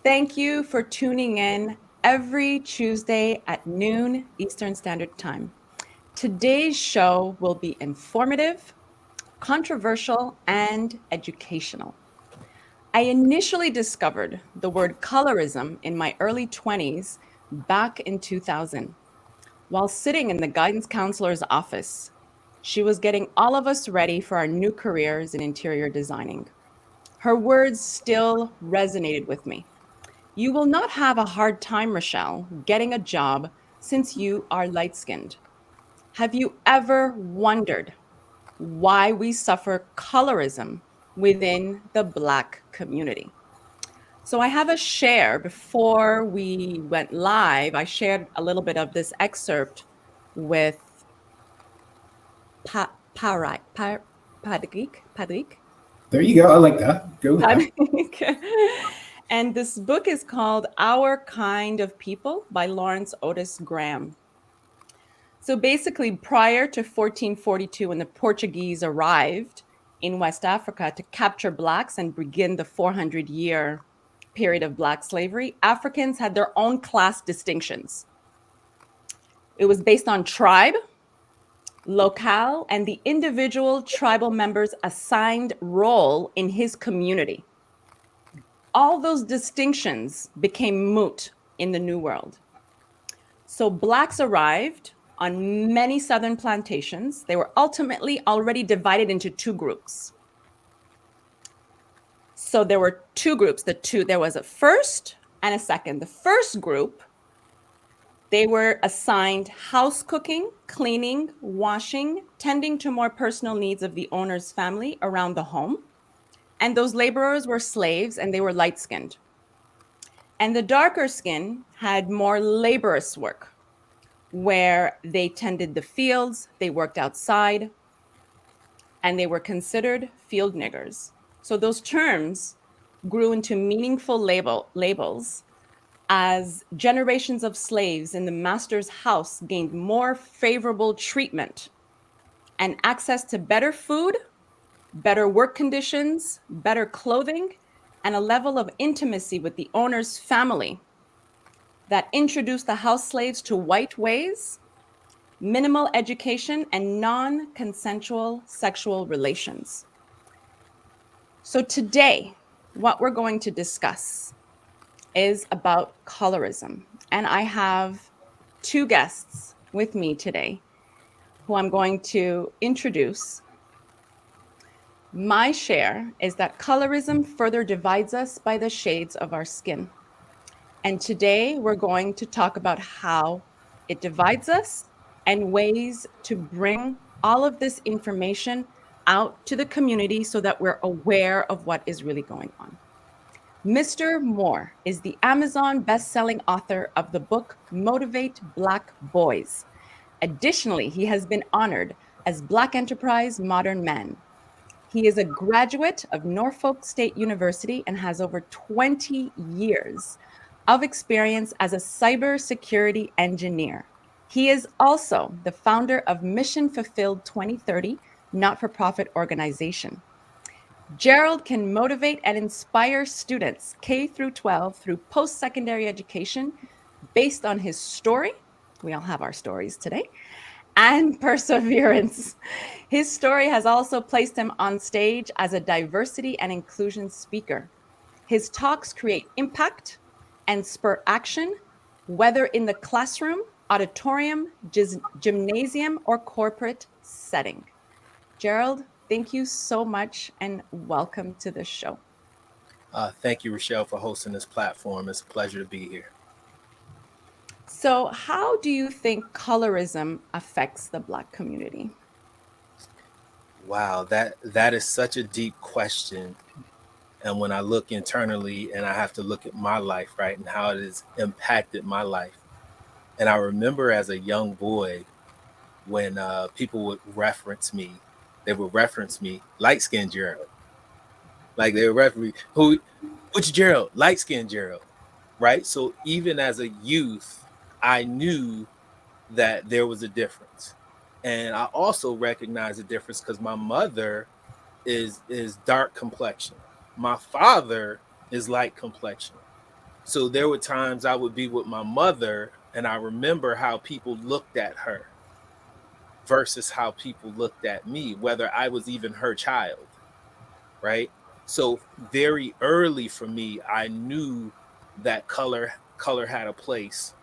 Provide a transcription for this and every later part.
Thank you for tuning in every Tuesday at noon Eastern Standard Time. Today's show will be informative, controversial, and educational. I initially discovered the word colorism in my early 20s back in 2000 while sitting in the guidance counselor's office. She was getting all of us ready for our new careers in interior designing. Her words still resonated with me. You will not have a hard time, Rochelle, getting a job since you are light skinned. Have you ever wondered why we suffer colorism within the Black community? So, I have a share before we went live. I shared a little bit of this excerpt with Padrik. There you go. I like that. Go with that. And this book is called Our Kind of People by Lawrence Otis Graham. So basically, prior to 1442, when the Portuguese arrived in West Africa to capture Blacks and begin the 400-year period of Black slavery, Africans had their own class distinctions. It was based on tribe, locale, and the individual tribal member's assigned role in his community. All those distinctions became moot in the New World. So Blacks arrived on many southern plantations. They were ultimately already divided into two groups. So there were two groups. There was a first and a second. The first group, they were assigned house cooking, cleaning, washing, tending to more personal needs of the owner's family around the home. And those laborers were slaves and they were light-skinned. And the darker skin had more laborious work, where they tended the fields, they worked outside, and they were considered field niggers. So those terms grew into meaningful labels as generations of slaves in the master's house gained more favorable treatment and access to better food, better work conditions, better clothing, and a level of intimacy with the owner's family that introduced the house slaves to white ways, minimal education, and non-consensual sexual relations. So today, what we're going to discuss is about colorism. And I have two guests with me today who I'm going to introduce. My share is that colorism further divides us by the shades of our skin. And today we're going to talk about how it divides us and ways to bring all of this information out to the community so that we're aware of what is really going on. Mr. Moore is the Amazon best-selling author of the book Motivate Black Boys. Additionally, he has been honored as Black Enterprise Modern Man. He is a graduate of Norfolk State University and has over 20 years of experience as a cybersecurity engineer. He is also the founder of Mission Fulfilled 2030, not-for-profit organization. Gerald can motivate and inspire students K through 12 through post-secondary education based on his story. We all have our stories today. And perseverance. His story has also placed him on stage as a diversity and inclusion speaker. His talks create impact and spur action, whether in the classroom, auditorium, gymnasium, or corporate setting. Gerald, thank you so much and welcome to the show. Thank you, Rochelle, for hosting this platform. It's a pleasure to be here. So, how do you think colorism affects the Black community? Wow, that is such a deep question. And when I look internally and I have to look at my life, right, and how it has impacted my life. And I remember as a young boy when people would reference me, light-skinned Gerald. Like they would reference me, which Gerald? Light-skinned Gerald, right? So even as a youth, I knew that there was a difference. And I also recognize the difference because my mother is dark complexion. My father is light complexion. So there were times I would be with my mother, and I remember how people looked at her versus how people looked at me, whether I was even her child, right? So very early for me, I knew that color had a place,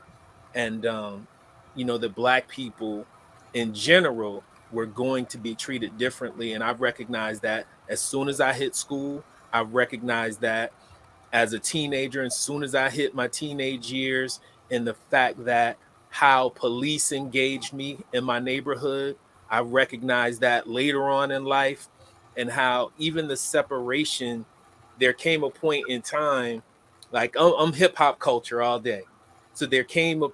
and that Black people in general were going to be treated differently. And I recognized that as soon as I hit school. I recognized that as a teenager, as soon as I hit my teenage years, and the fact that how police engaged me in my neighborhood, I recognized that later on in life, and how even the separation, there came a point in time, like I'm hip hop culture all day. So there came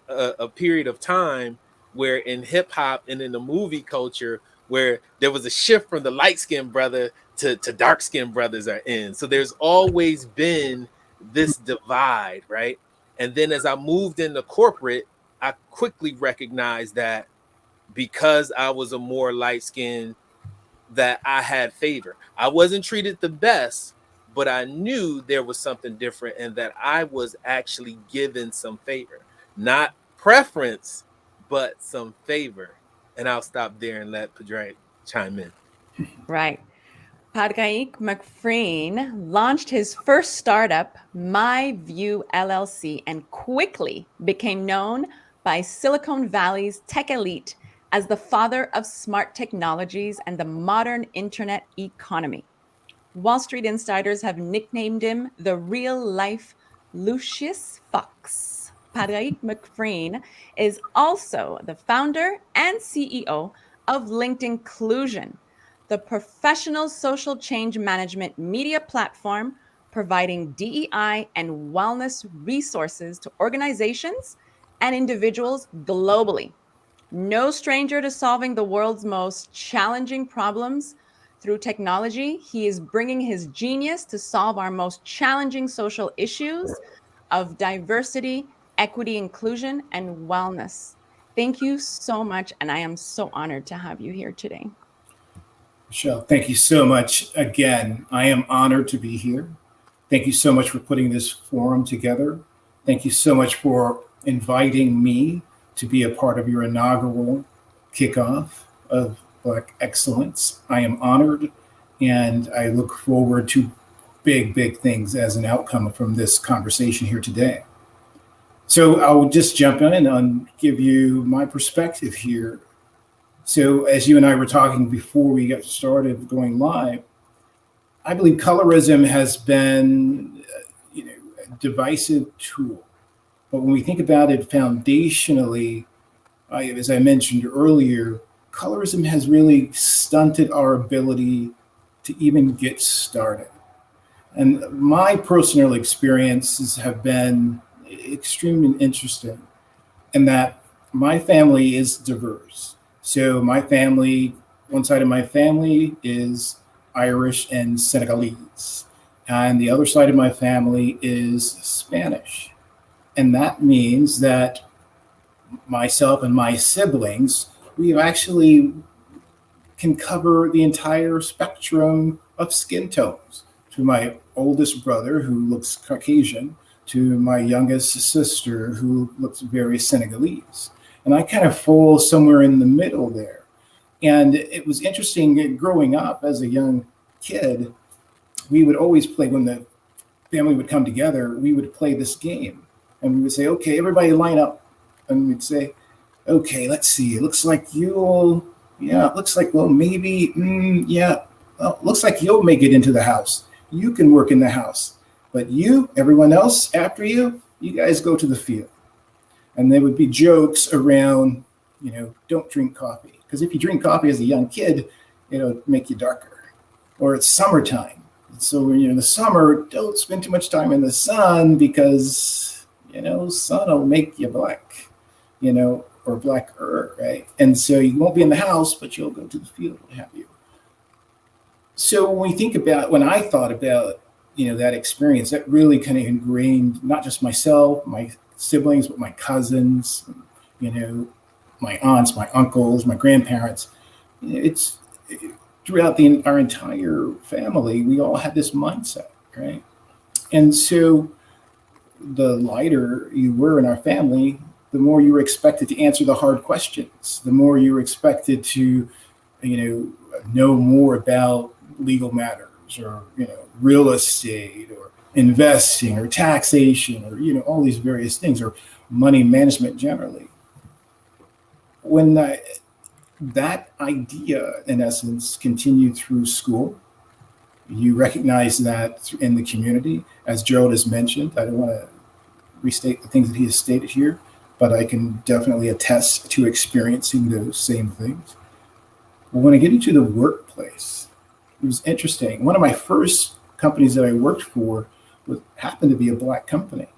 a period of time where in hip hop and in the movie culture, where there was a shift from the light skinned brother to dark skinned brothers are in. So there's always been this divide, right? And then as I moved into corporate, I quickly recognized that because I was a more light skinned, that I had favor. I wasn't treated the best, but I knew there was something different and that I was actually given some favor, not preference, but some favor. And I'll stop there and let Padraig chime in. Right. Padraig McFreen launched his first startup, My View LLC, and quickly became known by Silicon Valley's tech elite as the father of smart technologies and the modern internet economy. Wall Street insiders have nicknamed him the real-life Lucius Fox. Padraig McFreen is also the founder and CEO of Linked Inclusion, the professional social change management media platform providing DEI and wellness resources to organizations and individuals globally. No stranger to solving the world's most challenging problems through technology, he is bringing his genius to solve our most challenging social issues of diversity, equity, inclusion, and wellness. Thank you so much, and I am so honored to have you here today. Michelle, thank you so much again. I am honored to be here. Thank you so much for putting this forum together. Thank you so much for inviting me to be a part of your inaugural kickoff of Black Excellence. I am honored, and I look forward to big, big things as an outcome from this conversation here today. So I'll just jump in and give you my perspective here. So as you and I were talking before we got started going live, I believe colorism has been, a divisive tool. But when we think about it foundationally, as I mentioned earlier, colorism has really stunted our ability to even get started. And my personal experiences have been extremely interesting in that my family is diverse. So my family, one side of my family is Irish and Senegalese, and the other side of my family is Spanish. And that means that myself and my siblings, we actually can cover the entire spectrum of skin tones. To my oldest brother, who looks Caucasian, to my youngest sister, who looks very Senegalese. And I kind of fall somewhere in the middle there. And it was interesting growing up as a young kid, we would always play, when the family would come together, we would play this game. And we would say, okay, everybody line up. And we'd say, okay, let's see. It looks like it looks like, well, maybe, well, looks like you'll make it into the house. You can work in the house. But everyone else after you guys go to the field. And there would be jokes around, don't drink coffee. Because if you drink coffee as a young kid, it'll make you darker. Or it's summertime. So when you're in the summer, don't spend too much time in the sun because, sun will make you black, or blacker, right? And so you won't be in the house, but you'll go to the field, what have you. So when I thought about, that experience, that really kind of ingrained not just myself, my siblings, but my cousins, my aunts, my uncles, my grandparents. It's throughout our entire family, we all had this mindset, right? And so the lighter you were in our family, the more you were expected to answer the hard questions, the more you were expected to, know more about legal matters, or, real estate, or investing, or taxation, or, all these various things, or money management generally. When that idea, in essence, continued through school, you recognize that in the community, as Gerald has mentioned. I don't want to restate the things that he has stated here, but I can definitely attest to experiencing those same things. But when I get into the workplace, it was interesting. One of my first companies that I worked for happened to be a Black company.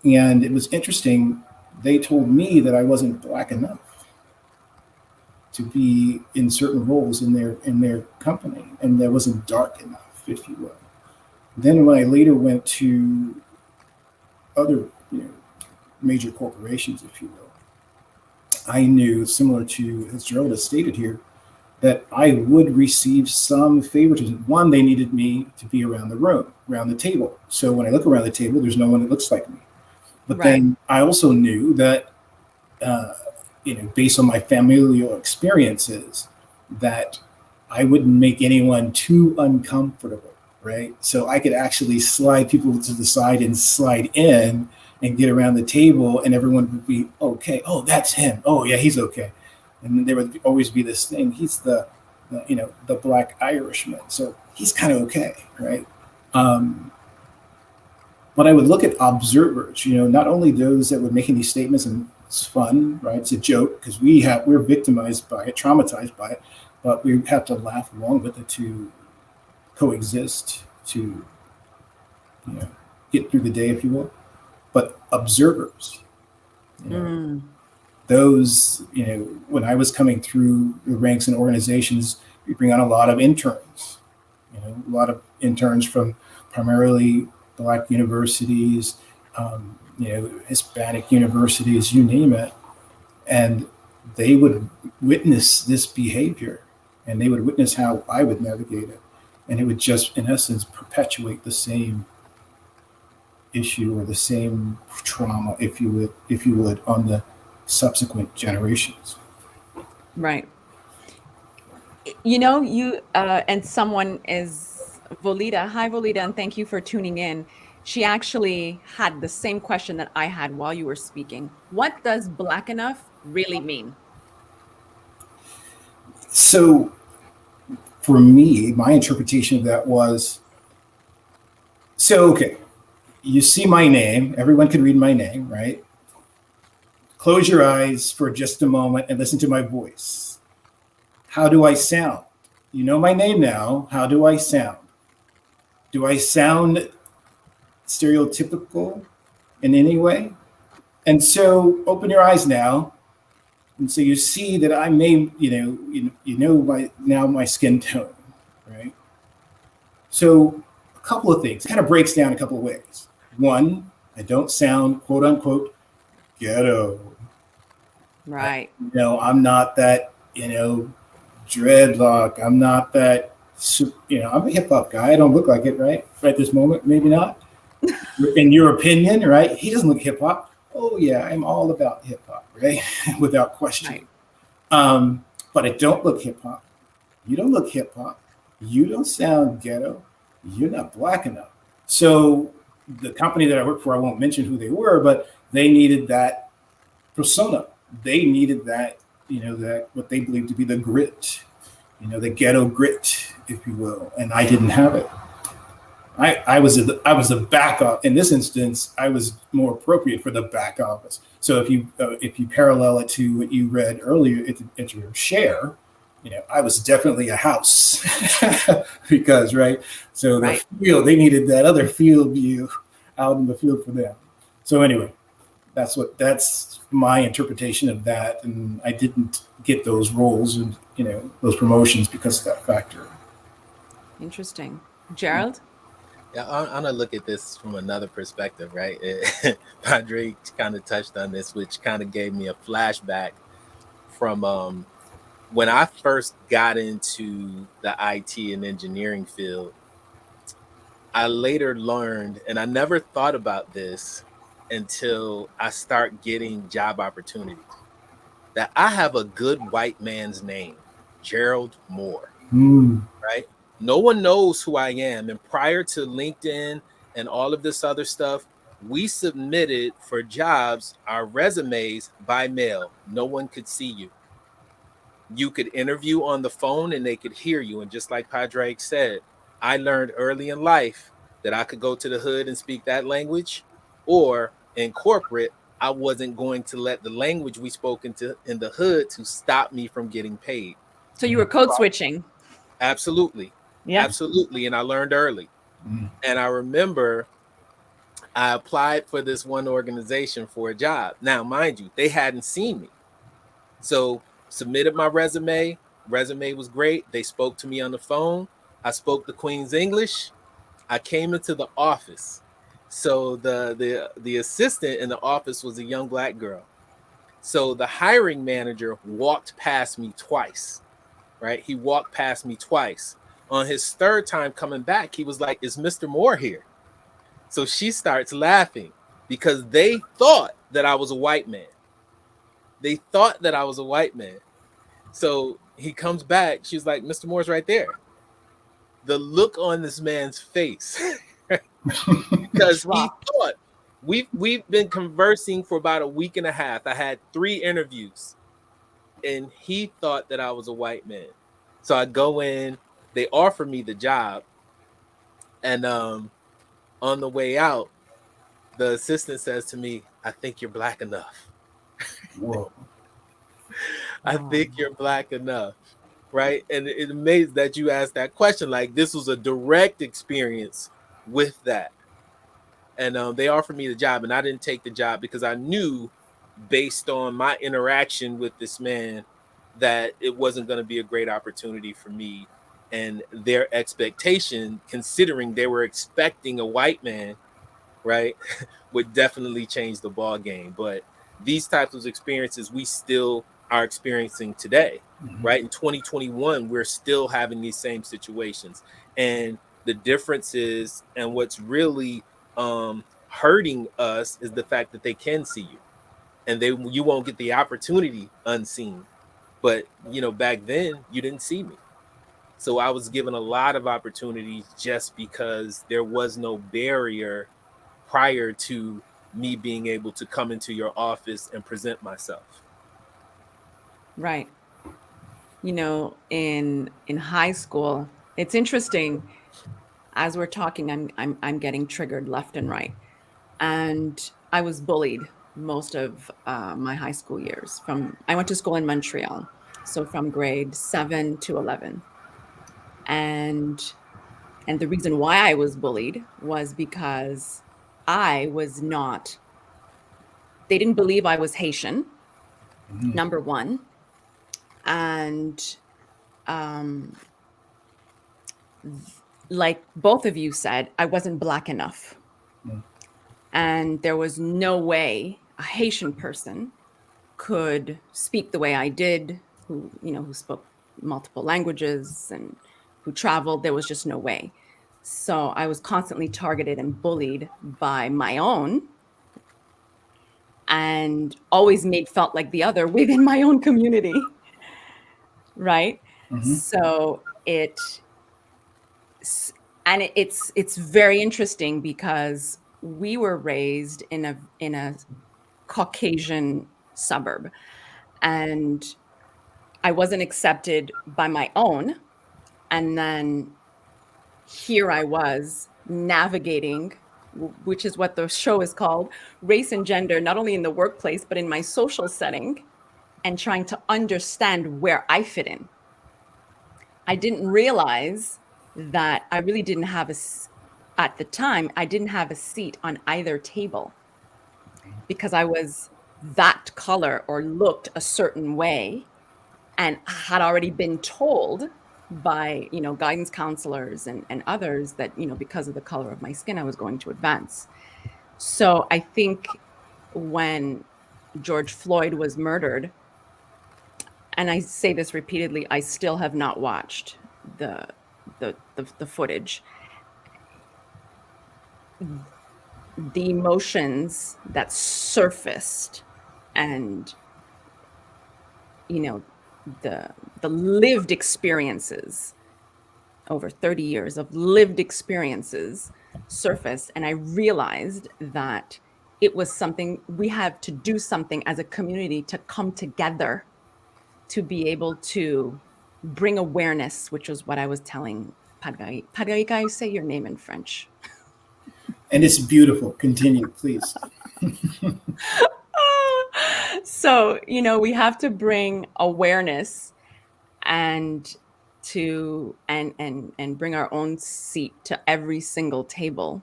And it was interesting. They told me that I wasn't Black enough to be in certain roles in their company, and that wasn't dark enough, if you will. Then when I later went to other major corporations, if you will, I knew, similar to as Gerald has stated here, that I would receive some favoritism. One, they needed me to be around the room, around the table. So when I look around the table, there's no one that looks like me. But then I also knew that, based on my familial experiences, that I wouldn't make anyone too uncomfortable, right? So I could actually slide people to the side and slide in and get around the table, and everyone would be okay. Oh, that's him. Oh, yeah, he's okay. And then there would always be this thing. He's the Black Irishman, so he's kind of okay, right? But I would look at observers, not only those that were making these statements, and it's fun, right? It's a joke because we're victimized by it, traumatized by it, but we have to laugh along with it to coexist, to get through the day, if you will. But observers, those, when I was coming through the ranks and organizations, we bring on a lot of interns, a lot of interns from primarily Black universities, Hispanic universities, you name it. And they would witness this behavior, and they would witness how I would navigate it. And it would just, in essence, perpetuate the same issue or the same trauma, if you would, on the subsequent generations. Right. You and someone is Volita. Hi, Volita, and thank you for tuning in. She actually had the same question that I had while you were speaking. What does Black enough really mean? So for me, my interpretation of that was, okay, you see my name, everyone can read my name, right? Close your eyes for just a moment and listen to my voice. How do I sound? You know my name now. How do I sound? Do I sound stereotypical in any way? And so open your eyes now. And so you see that I may, my skin tone, right? So a couple of things, it kind of breaks down a couple of ways. One, I don't sound, quote unquote, ghetto. Right. I'm not that, dreadlock. I'm not that, I'm a hip hop guy. I don't look like it, right? Right this moment, maybe not. In your opinion, right? He doesn't look hip hop. Oh yeah, I'm all about hip hop, right? Without question. Right. But I don't look hip hop. You don't look hip hop. You don't sound ghetto. You're not Black enough. So the company that I worked for, I won't mention who they were, but they needed that persona. They needed that, that what they believed to be the grit, the ghetto grit, if you will. And I didn't have it. I was the backup. In this instance, I was more appropriate for the back office. So if you parallel it to what you read earlier at your share, I was definitely a house because, right. So the field, they needed that other field view out in the field for them. So anyway, that's my interpretation of that. And I didn't get those roles and, those promotions because of that factor. Interesting. Gerald? Yeah, I'm gonna look at this from another perspective, right? Padre kind of touched on this, which kind of gave me a flashback from when I first got into the IT and engineering field. I later learned, and I never thought about this until I start getting job opportunities, that I have a good white man's name, Gerald Moore, Mm. right? No one knows who I am. And prior to LinkedIn and all of this other stuff, we submitted for jobs our resumes by mail. No one could see you. You could interview on the phone and they could hear you. And just like Padraig said, I learned early in life that I could go to the hood and speak that language, or in corporate, I wasn't going to let the language we spoke into in the hood to stop me from getting paid. So you were code switching. Absolutely. Yeah. Absolutely. And I learned early. Mm. And I remember I applied for this one organization for a job. Now, mind you, they hadn't seen me. So submitted my resume. Resume was great. They spoke to me on the phone. I spoke the Queen's English. I came into the office. So the assistant in the office was a young black girl. So the hiring manager walked past me twice, right? He walked past me twice. On his third time coming back, he was like, "Is Mr. Moore here?" So she starts laughing because they thought that I was a white man. They thought that I was a white man. So he comes back. She's like, "Mr. Moore's right there." The look on this man's face, because he thought we've been conversing for about a week and a half. I had 3 interviews, and he thought that I was a white man. So I go in. They offer me the job, and on the way out, the assistant says to me, "I think you're black enough." Whoa. I think you're black enough, right? And it's amazing that you asked that question. Like, this was a direct experience with that. And they offered me the job, and I didn't take the job because I knew, based on my interaction with this man, that it wasn't going to be a great opportunity for me. And their expectation, considering they were expecting a white man, right, would definitely change the ball game. But these types of experiences we still are experiencing today, right? In 2021, we're still having these same situations. And the difference is, and what's really hurting us, is the fact that they can see you, and you won't get the opportunity unseen. But back then you didn't see me. So I was given a lot of opportunities just because there was no barrier prior to me being able to come into your office and present myself. Right. In high school, it's interesting. As we're talking, I'm getting triggered left and right, and I was bullied most of my high school years. I went to school in Montreal, so from grade 7 to 11, and the reason why I was bullied was because I was not. They didn't believe I was Haitian. Number one, and like both of you said, I wasn't black enough. And there was no way a Haitian person could speak the way I did, who spoke multiple languages and who traveled. There was just no way. So I was constantly targeted and bullied by my own, and always felt like the other within my own community. Right. So it's very interesting because we were raised in a Caucasian suburb, and I wasn't accepted by my own. And then here I was navigating, which is what the show is called, race and gender, not only in the workplace, but in my social setting, and trying to understand where I fit in. I didn't realize that I really didn't have at the time, I didn't have a seat on either table because I was that color or looked a certain way, and had already been told by, guidance counselors and others that, because of the color of my skin, I was going to advance. So I think when George Floyd was murdered, and I say this repeatedly, I still have not watched the footage. the emotions that surfaced, and the lived experiences, over 30 years of lived experiences, surfaced, and I realized that it was something we have to do, something as a community to come together to be able to bring awareness, which was what I was telling Padgai. Padgai, can you say your name in French? And it's beautiful. Continue, please. So, we have to bring awareness and and bring our own seat to every single table,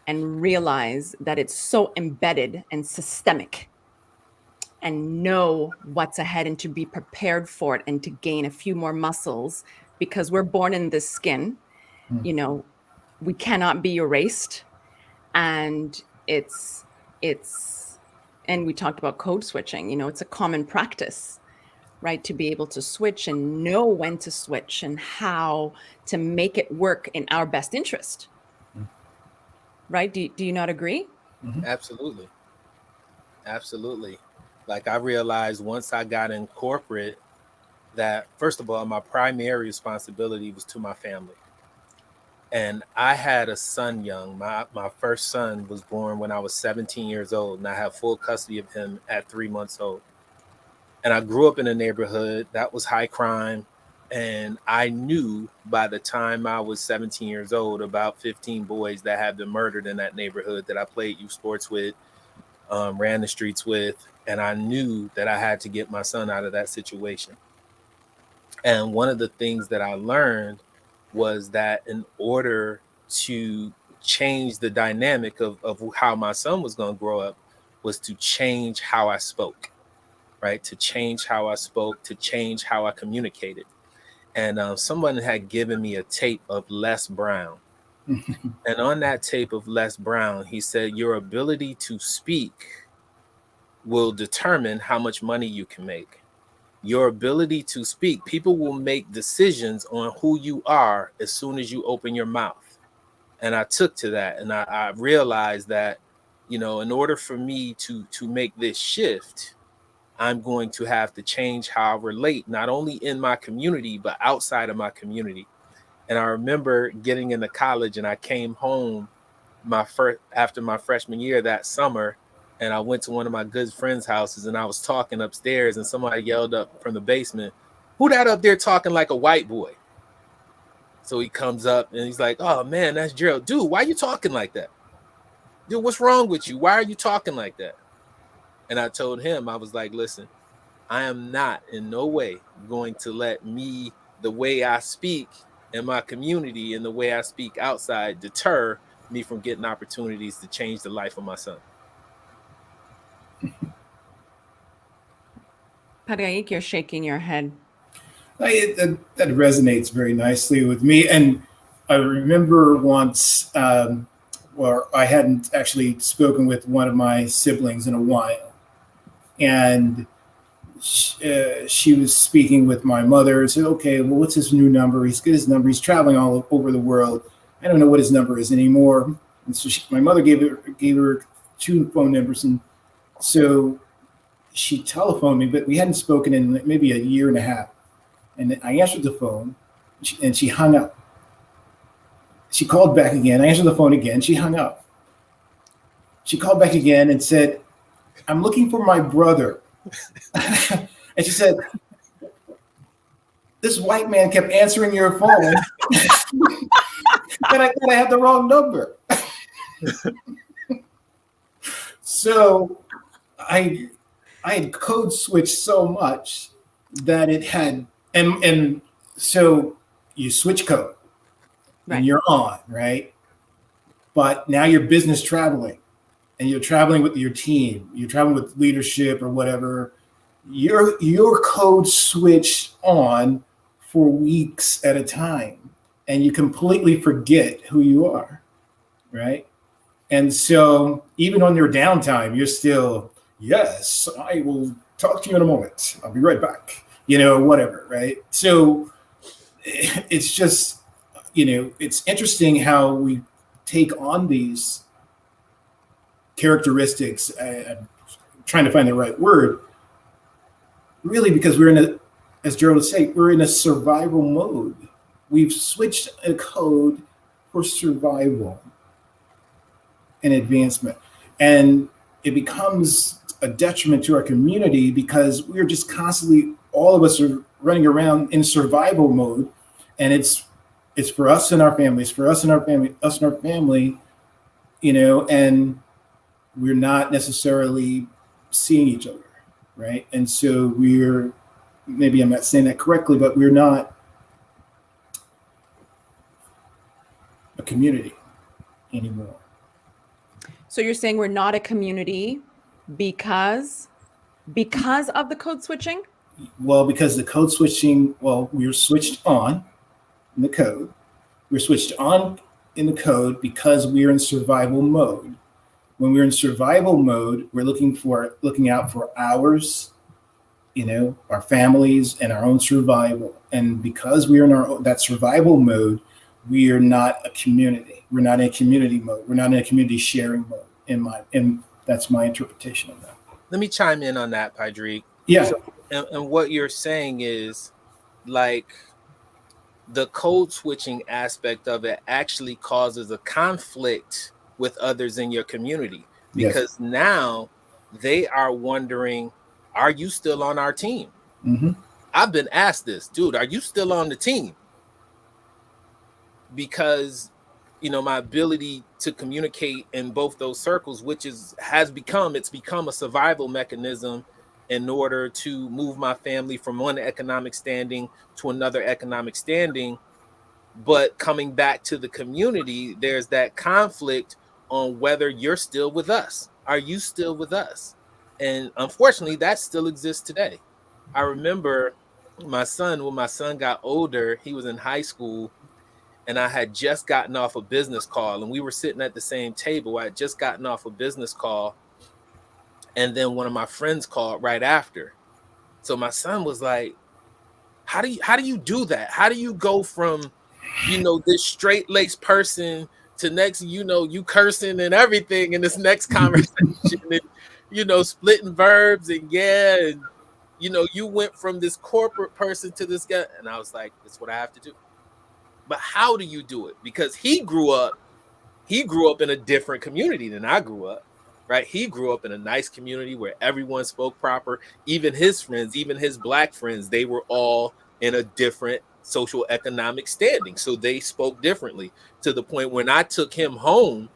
and realize that it's so embedded and systemic, and know what's ahead, and to be prepared for it, and to gain a few more muscles, because we're born in this skin. We cannot be erased. And it's and we talked about code switching. It's a common practice, right, to be able to switch and know when to switch and how to make it work in our best interest. Right? Do you not agree? Absolutely. Absolutely. Like, I realized once I got in corporate that, first of all, my primary responsibility was to my family. And I had a son young. My first son was born when I was 17 years old, and I have full custody of him at 3 months old. And I grew up in a neighborhood that was high crime. And I knew by the time I was 17 years old about 15 boys that had been murdered in that neighborhood that I played youth sports with, ran the streets with. And I knew that I had to get my son out of that situation. And one of the things that I learned was that in order to change the dynamic of how my son was going to grow up, was to change how I spoke, right? To change how I spoke, to change how I communicated. And someone had given me a tape of Les Brown. And on that tape of Les Brown, he said, your ability to speak will determine how much money you can make. Your ability to speak, people will make decisions on who you are as soon as you open your mouth. And I took to that, and I realized that, in order for me to make this shift, I'm going to have to change how I relate, not only in my community, but outside of my community. And I remember getting into college, and I came home after my freshman year that summer, and I went to one of my good friends' houses, and I was talking upstairs, and somebody yelled up from the basement, who that up there talking like a white boy? So he comes up and he's like, oh man, that's Gerald. Dude, why are you talking like that? Dude, what's wrong with you? Why are you talking like that? And I told him, I was like, listen, I am not in no way going to let the way I speak in my community and the way I speak outside deter me from getting opportunities to change the life of my son. Padgaik, you're shaking your head. That resonates very nicely with me. And I remember once where I hadn't actually spoken with one of my siblings in a while. And she was speaking with my mother and said, okay, well, what's his new number? He's got his number. He's traveling all over the world. I don't know what his number is anymore. And so my mother gave her 2 phone numbers. And so she telephoned me, but we hadn't spoken in maybe a year and a half. And I answered the phone, and she hung up. She called back again. I answered the phone again. She hung up. She called back again and said, I'm looking for my brother. And she said, this white man kept answering your phone. And I thought I had the wrong number. So I had code switched so much that it had, and so you switch code, right, and you're on, right? But now you're business traveling, and you're traveling with your team, you're traveling with leadership or whatever. Your code switched on for weeks at a time, and you completely forget who you are, right? And so even on your downtime, you're still, yes, I will talk to you in a moment. I'll be right back, whatever, right? So it's just, it's interesting how we take on these characteristics. I'm trying to find the right word. Really, because as Gerald would say, we're in a survival mode. We've switched a code for survival and advancement. And it becomes a detriment to our community because we're just constantly, all of us are running around in survival mode. And it's for us and our families, us and our family, and we're not necessarily seeing each other, right? And so maybe I'm not saying that correctly, but we're not a community anymore. So you're saying we're not a community because of the code switching? Well, because the code switching, we're switched on in the code. We're switched on in the code because we're in survival mode. When we're in survival mode, we're looking out for ours, our families and our own survival. And because we're in that survival mode, we are not a community. We're not in a community mode. We're not in a community sharing mode. And that's my interpretation of that. Let me chime in on that, Padraig. Yeah. So, and what you're saying is, like, the code switching aspect of it actually causes a conflict with others in your community, because now they are wondering, are you still on our team? Mm-hmm. I've been asked this, dude, are you still on the team? Because, my ability to communicate in both those circles, which has become a survival mechanism in order to move my family from one economic standing to another economic standing. But coming back to the community, there's that conflict on whether you're still with us. Are you still with us? And unfortunately, that still exists today. I remember when my son got older, he was in high school, and I had just gotten off a business call, and we were sitting at the same table. I had just gotten off a business call, and then one of my friends called right after. So my son was like, how do you do that? How do you go from, this straight-laced person to next, you cursing and everything in this next conversation and, splitting verbs and you went from this corporate person to this guy. And I was like, that's what I have to do. But how do you do it? Because he grew up in a different community than I grew up, right? He grew up in a nice community where everyone spoke proper. Even his friends, even his Black friends, they were all in a different social economic standing. So they spoke differently, to the point when I took him home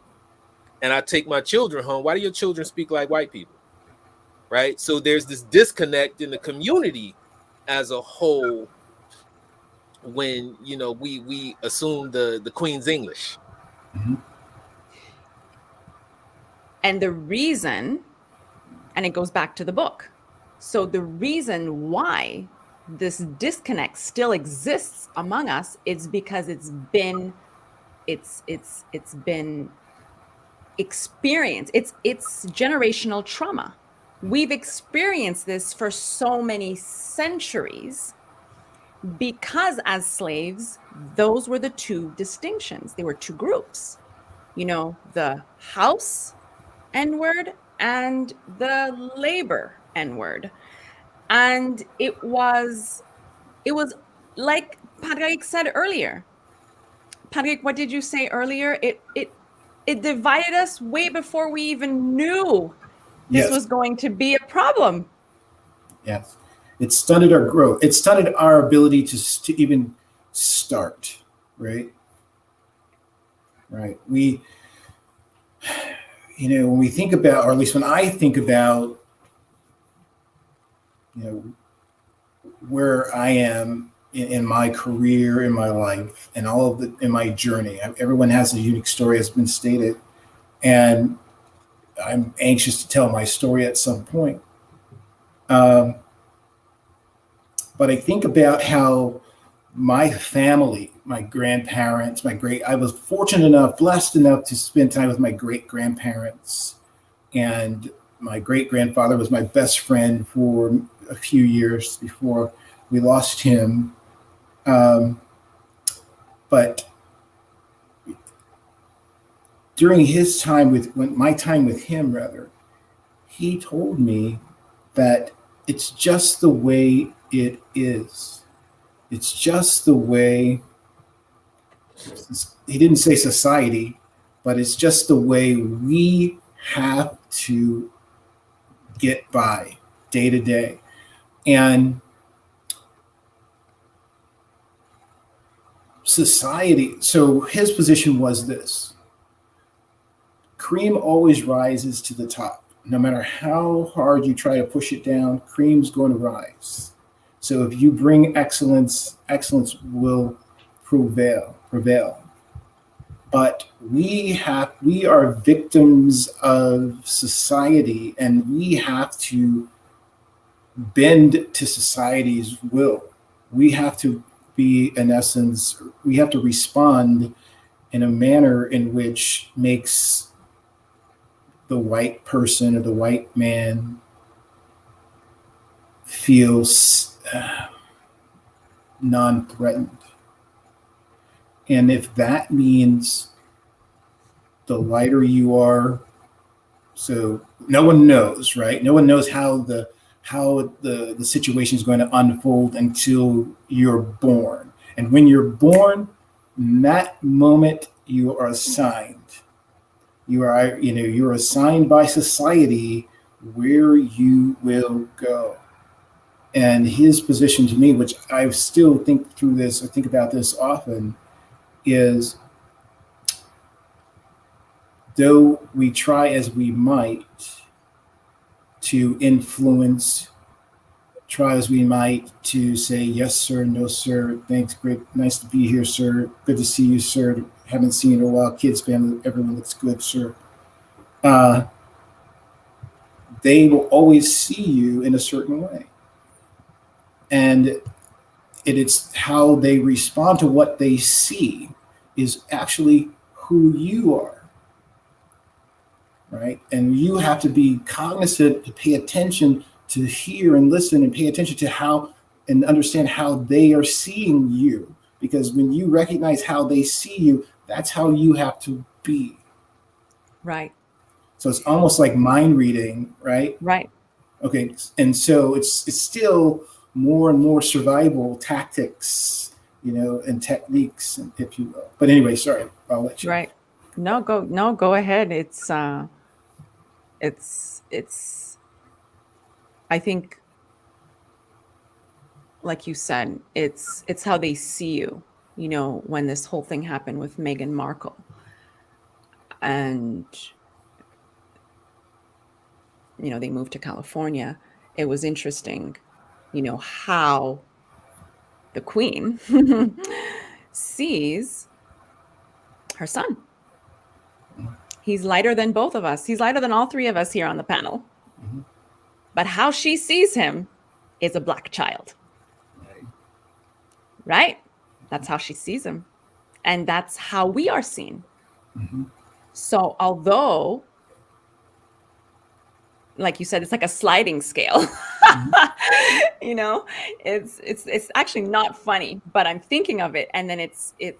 and I take my children home, why do your children speak like white people? Right? So there's this disconnect in the community as a whole when, we assume the Queen's English. Mm-hmm. And the reason, and it goes back to the book. So the reason why this disconnect still exists among us is because it's been experienced. It's generational trauma. We've experienced this for so many centuries because as slaves, those were the two distinctions. They were two groups, the house N-word and the labor N-word. And it was like Padraig said earlier. Padraig, what did you say earlier? It divided us way before we even knew this was going to be a problem. Yes. It stunted our growth. It stunted our ability to even start, right? Right. When we think about, or at least when I think about, where I am in my career, in my life, and in my journey. Everyone has a unique story, as been stated, and I'm anxious to tell my story at some point. But I think about how my family, my grandparents, I was blessed enough to spend time with my great-grandparents, and my great-grandfather was my best friend for a few years before we lost him. But during his time my time with him, rather, he told me that it's just the way it is. It's just the way, he didn't say society, but it's just the way we have to get by day to day. And society, so his position was this: cream always rises to the top. No matter how hard you try to push it down, cream's going to rise. So if you bring excellence, excellence will prevail. But we are victims of society, and we have to bend to society's will. We have to be, in essence, we have to respond in a manner in which makes the white person or the white man feels non-threatened. And if that means the lighter you are, so no one knows, right? No one knows how the situation is going to unfold until you're born. And when you're born, in that moment you are assigned. You're assigned by society where you will go. And his position to me, which I still think through this, I think about this often, is though we try as we might to influence, try as we might to say, yes, sir, no, sir, thanks, great, nice to be here, sir, good to see you, sir, haven't seen you in a while, kids, family, everyone looks good, sir. They will always see you in a certain way. And it's how they respond to what they see is actually who you are, right? And you have to be cognizant to pay attention, to hear and listen and pay attention to how and understand how they are seeing you. Because when you recognize how they see you, that's how you have to be. Right. So it's almost like mind reading, right? Right. Okay. And so it's still more and more survival tactics, and techniques, if you will. But anyway, sorry, I'll let you. Right. No, go ahead. It's I think, like you said, it's how they see you, when this whole thing happened with Meghan Markle. And they moved to California. It was interesting, how the Queen sees her son. He's lighter than both of us. He's lighter than all three of us here on the panel. Mm-hmm. But how she sees him is a black child. Right? That's how she sees him. And that's how we are seen. Mm-hmm. So although, like you said, it's like a sliding scale. It's actually not funny, but I'm thinking of it, and then it's and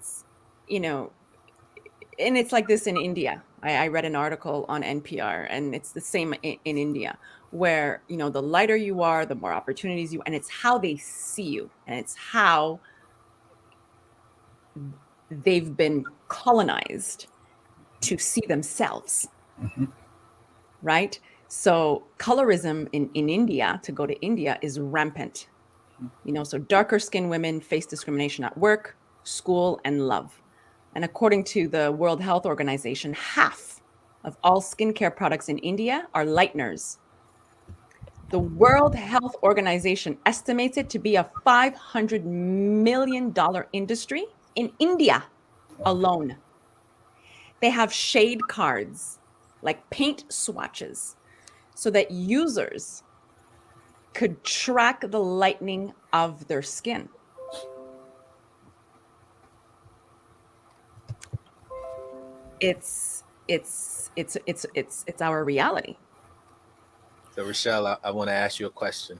it's like this in India. I read an article on NPR, and it's the same in India, where the lighter you are, the more opportunities and it's how they see you, and it's how they've been colonized to see themselves. Mm-hmm. Right? So colorism in India, to go to India, is rampant. So darker skinned women face discrimination at work, school, and love. And according to the World Health Organization, half of all skincare products in India are lighteners. The World Health Organization estimates it to be a $500 million industry in India alone. They have shade cards, like paint swatches, so that users could track the lightening of their skin. It's our reality. So Rochelle, I want to ask you a question.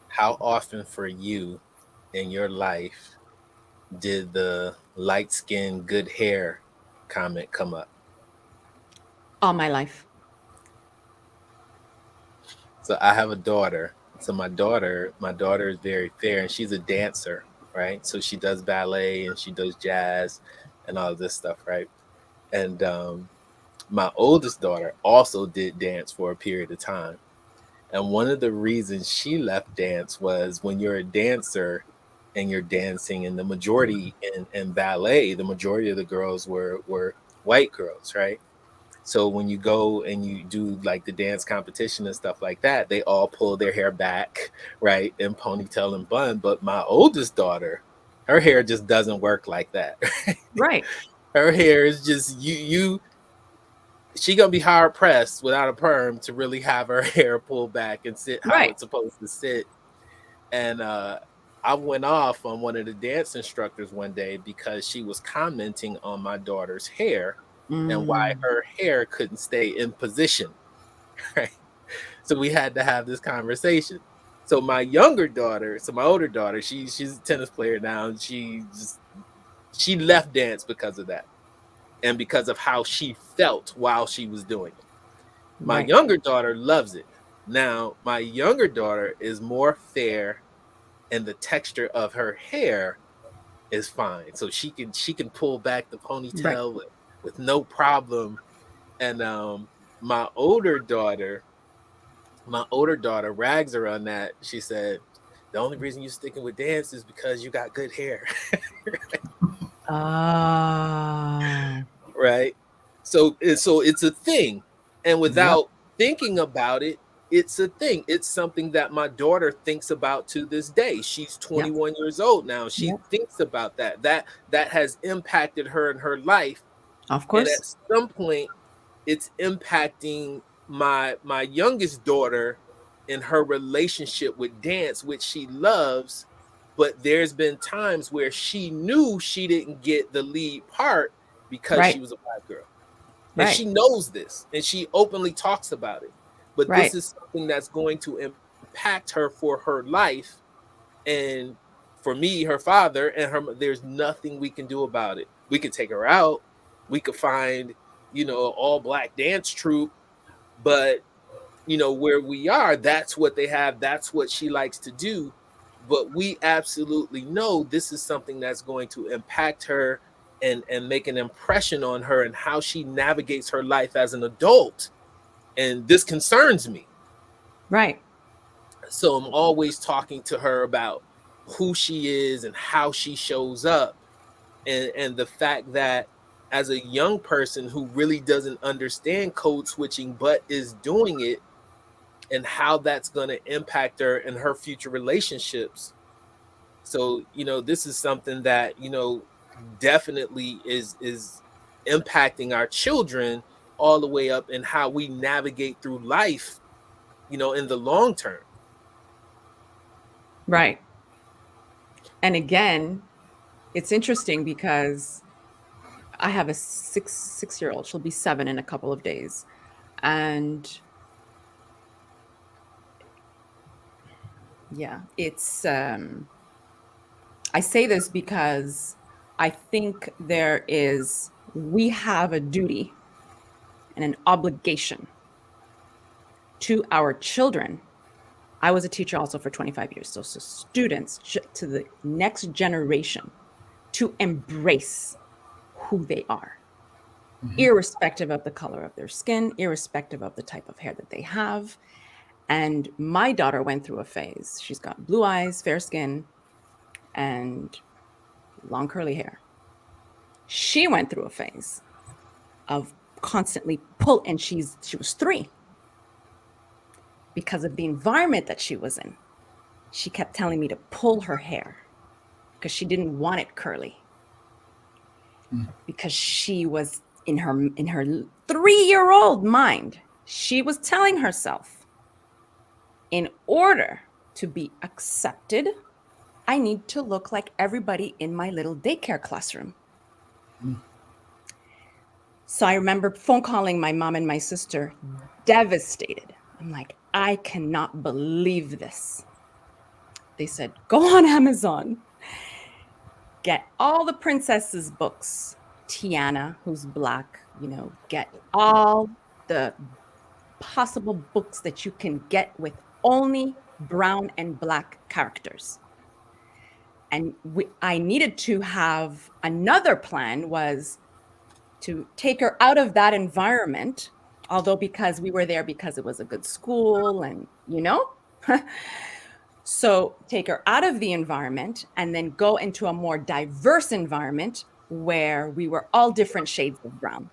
How often for you in your life did the light skin, good hair comment come up? All my life. So I have a daughter. So my daughter is very fair, and she's a dancer, right? So she does ballet and she does jazz and all of this stuff, right? And my oldest daughter also did dance for a period of time. And one of the reasons she left dance was when you're a dancer and you're dancing, and the majority in ballet, the majority of the girls were white girls, right? So when you go and you do like the dance competition and stuff like that, they all pull their hair back, right, in ponytail and bun. But my oldest daughter, her hair just doesn't work like that. Right. Her hair is just you. She gonna be hard pressed without a perm to really have her hair pulled back and sit how Right. it's supposed to sit. And I went off on one of the dance instructors one day because she was commenting on my daughter's hair and why Mm, her hair couldn't stay in position. Right. So we had to have this conversation. So my younger daughter, so my older daughter, she's a tennis player now, and she left dance because of that and because of how she felt while she was doing it. My right. younger daughter loves it. Now, my younger daughter is more fair, and the texture of her hair is fine. So she can pull back the Right. ponytail with no problem. And my older daughter, rags her on that. She said, the only reason you're sticking with dance is because you got good hair. Ah. Right? So it's a thing. And Yep. without thinking about it, it's a thing. It's something that my daughter thinks about to this day. She's Yep. 21 years old now. She Yep. thinks about that. That has impacted her in her life. Of And at course. some point, it's impacting my youngest daughter in her relationship with dance, which she loves. But there's been times where she knew she didn't get the lead part because she Right. was a black girl. And Right. she knows this and she openly talks about it. But this Right. is something that's going to impact her for her life. And for me, her father and her, there's nothing we can do about it. We could take her out. We could find, all black dance troupe. But, where we are, that's what they have. That's what she likes to do. But we absolutely know this is something that's going to impact her and make an impression on her and how she navigates her life as an adult. And this concerns me. Right. So I'm always talking to her about who she is and how she shows up. And the fact that as a young person who really doesn't understand code switching but is doing it, and how that's going to impact her and her future relationships. So, this is something that, definitely is impacting our children all the way up in how we navigate through life, in the long term. Right. And again, it's interesting because I have a six-year old. She'll be 7 in a couple of days. And yeah, it's I say this because I think we have a duty and an obligation to our children. I was a teacher also for 25 years. So students to the next generation to embrace who they are, irrespective of the color of their skin, irrespective of the type of hair that they have. And my daughter went through a phase. She's got blue eyes, fair skin, and long curly hair. She went through a phase of constantly and she was 3. Because of the environment that she was in, she kept telling me to pull her hair because she didn't want it curly. Because she was in her 3-year-old mind, she was telling herself, in order to be accepted, I need to look like everybody in my little daycare classroom. So I remember phone calling my mom and my sister, devastated. I'm like, I cannot believe this. They said, go on Amazon, get all the princesses books, Tiana, who's Black, get all the possible books that you can get with only brown and Black characters. And I needed to have another plan, was to take her out of that environment, although because we were there because it was a good school and, so take her out of the environment and then go into a more diverse environment where we were all different shades of brown.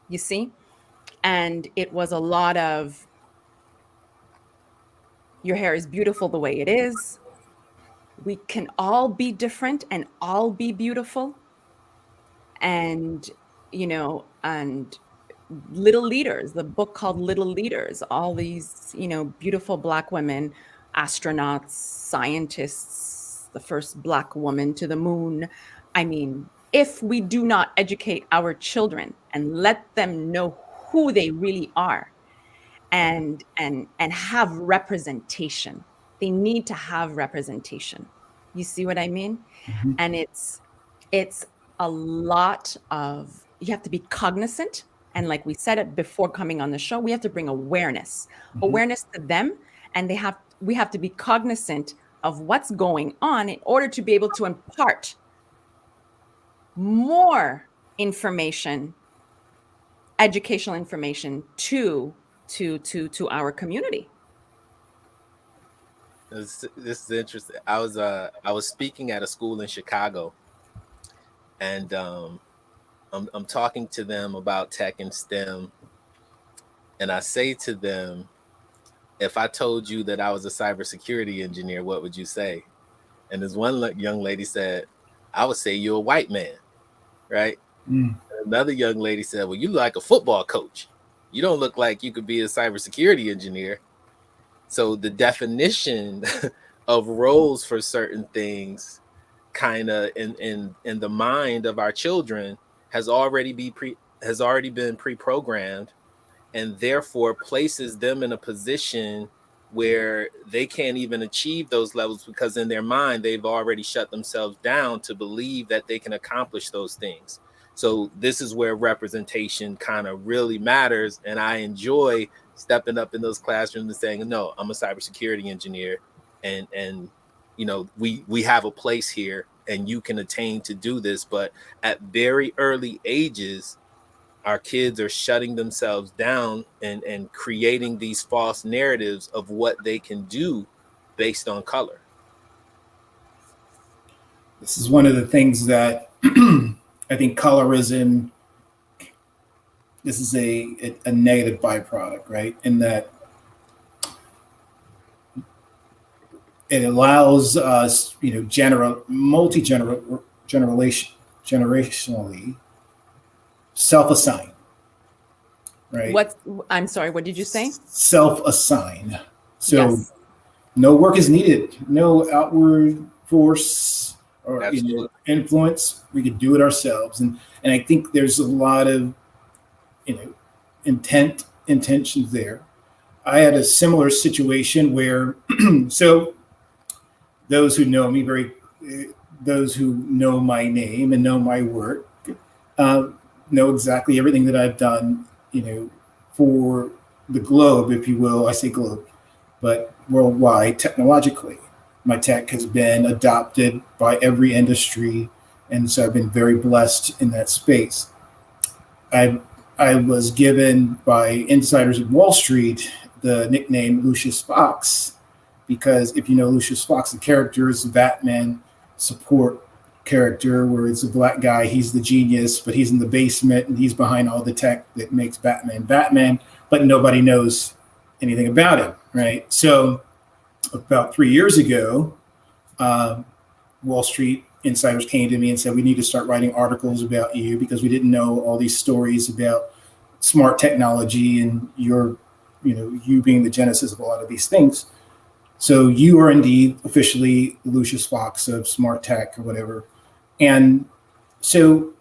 You see? And it was a lot of, your hair is beautiful the way it is. We can all be different and all be beautiful. And, and Little Leaders, the book called Little Leaders, all these, beautiful Black women, astronauts, scientists, the first Black woman to the moon. I mean, if we do not educate our children and let them know who they really are and have representation, they need to have representation. You see what I mean? Mhm. And it's a lot of, you have to be cognizant. And like we said it before coming on the show, we have to bring awareness to them. And we have to be cognizant of what's going on in order to be able to impart more information, educational information to our community. This is interesting. I was speaking at a school in Chicago, and I'm talking to them about tech and STEM, and I say to them, if I told you that I was a cybersecurity engineer, what would you say? And this one young lady said, I would say you're a white man, right? Mm. Another young lady said, well, you look like a football coach. You don't look like you could be a cybersecurity engineer. So the definition of roles for certain things kind of in the mind of our children has already been pre-programmed, and therefore places them in a position where they can't even achieve those levels, because in their mind they've already shut themselves down to believe that they can accomplish those things. So this is where representation kind of really matters, and I enjoy stepping up in those classrooms and saying, no, I'm a cybersecurity engineer, and we have a place here and you can attain to do this. But at very early ages, our kids are shutting themselves down and creating these false narratives of what they can do based on color. This is one of the things that I think colorism, this is a negative byproduct, right? In that it allows us, generationally self-assign, right? I'm sorry, what did you say? Self-assign. So Yes. no work is needed, no outward force or influence. We could do it ourselves. And I think there's a lot of intentions there. I had a similar situation where so those who know me those who know my name and know my work know exactly everything that I've done, for the globe, if you will. I say globe, but worldwide, technologically. My tech has been adopted by every industry, and so I've been very blessed in that space. I was given by insiders at Wall Street the nickname Lucius Fox, because if you know Lucius Fox, the character is a Batman support character where it's a Black guy. He's the genius, but he's in the basement and he's behind all the tech that makes Batman, but nobody knows anything about him, right? So about 3 years ago, Wall Street insiders came to me and said, we need to start writing articles about you because we didn't know all these stories about smart technology and you being the genesis of a lot of these things. So you are indeed officially Lucius Fox of smart tech or whatever. And so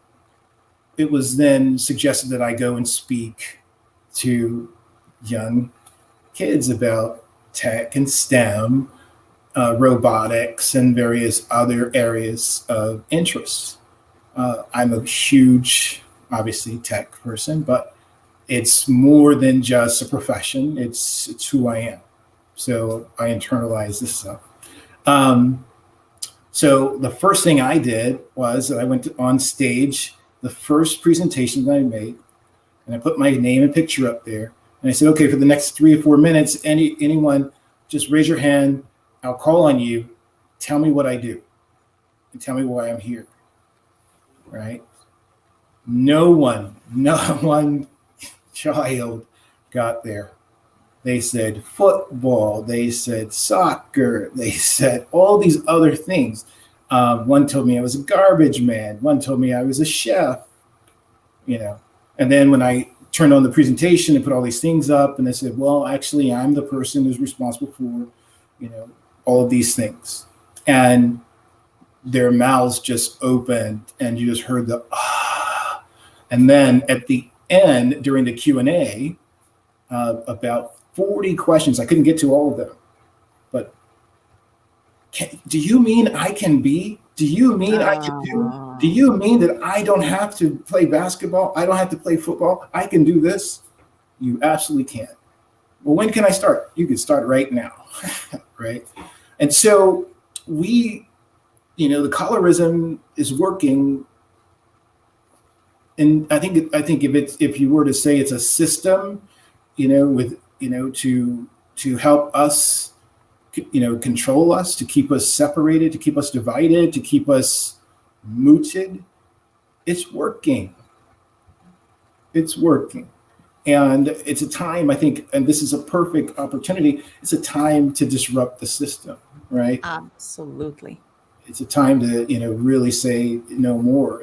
it was then suggested that I go and speak to young kids about tech and STEM, robotics, and various other areas of interest. I'm a huge, obviously, tech person, but it's more than just a profession. It's who I am. So I internalize this stuff. Um, so the first thing I did was that I went on stage, the first presentation that I made, and I put my name and picture up there. And I said, okay, for the next 3 or 4 minutes, anyone, just raise your hand. I'll call on you. Tell me what I do, and tell me why I'm here. Right? No one child got there. They said football. They said soccer. They said all these other things. One told me I was a garbage man. One told me I was a chef. You know, and then when I turned on the presentation and put all these things up, and they said, "Well, actually, I'm the person who's responsible for, all of these things," and their mouths just opened, and you just heard the ah. And then at the end, during the Q&A, about 40 questions. I couldn't get to all of them, but do you mean I can be? Do you mean I can do? Do you mean that I don't have to play basketball? I don't have to play football? I can do this? You absolutely can. Well, when can I start? You can start right now, right? And so the colorism is working. And I think if you were to say it's a system, to help us, control us, to keep us separated, to keep us divided, to keep us mooted, it's working. It's working. And it's a time, I think, and this is a perfect opportunity, it's a time to disrupt the system, right? Absolutely. It's a time to, really say no more.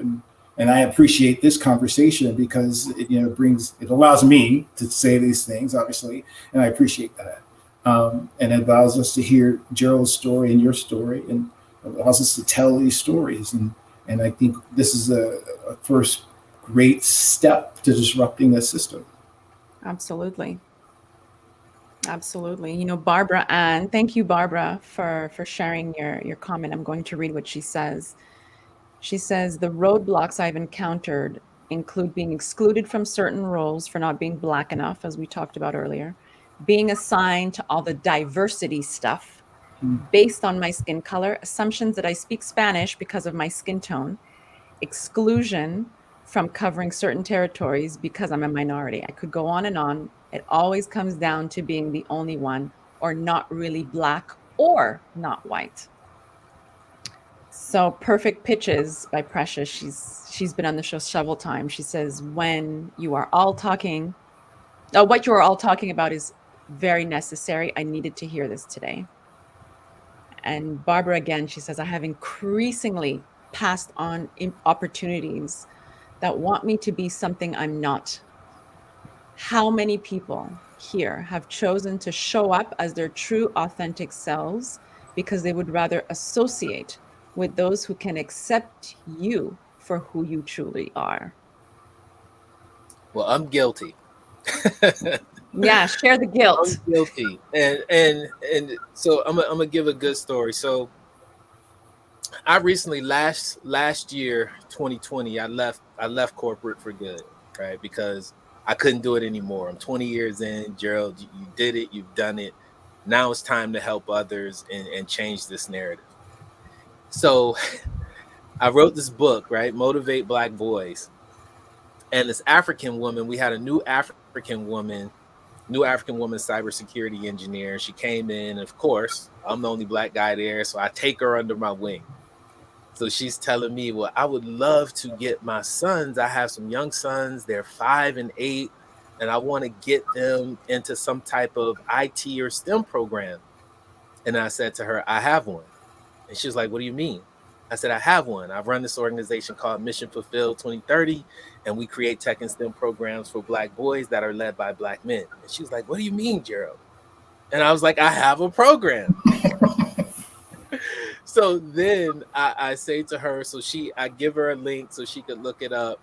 And I appreciate this conversation because it allows me to say these things, obviously, and I appreciate that. And it allows us to hear Gerald's story and your story, and it allows us to tell these stories. And I think this is a first great step to disrupting the system. Absolutely. Absolutely. Barbara Ann, thank you, Barbara, for sharing your comment. I'm going to read what she says. She says, the roadblocks I've encountered include being excluded from certain roles for not being Black enough, as we talked about earlier, being assigned to all the diversity stuff based on my skin color, assumptions that I speak Spanish because of my skin tone, exclusion from covering certain territories because I'm a minority. I could go on and on. It always comes down to being the only one, or not really Black or not white. So Perfect Pitches by Precious. She's been on the show several times. She says, when you are all talking, what you are all talking about is very necessary. I needed to hear this today. And Barbara again, she says, I have increasingly passed on opportunities that want me to be something I'm not. How many people here have chosen to show up as their true, authentic selves because they would rather associate with those who can accept you for who you truly are? Well, I'm guilty. Yeah, share the guilt. I'm guilty, and so I'm gonna give a good story. So I recently last year, 2020, I left corporate for good, right? Because I couldn't do it anymore. I'm 20 years in, Gerald. You did it. You've done it. Now it's time to help others and change this narrative. So I wrote this book, right? Motivate Black Boys. And this African woman, we had a new African woman cybersecurity engineer. She came in, of course, I'm the only Black guy there, so I take her under my wing. So she's telling me, well, I would love to get my sons. I have some young sons, they're 5 and 8, and I want to get them into some type of IT or STEM program. And I said to her, I have one. And she was like, what do you mean? I said, I have one. I've run this organization called Mission Fulfilled 2030, and we create tech and STEM programs for Black boys that are led by Black men. And she was like, what do you mean, Gerald? And I was like, I have a program. So then I say to her, I give her a link so she could look it up.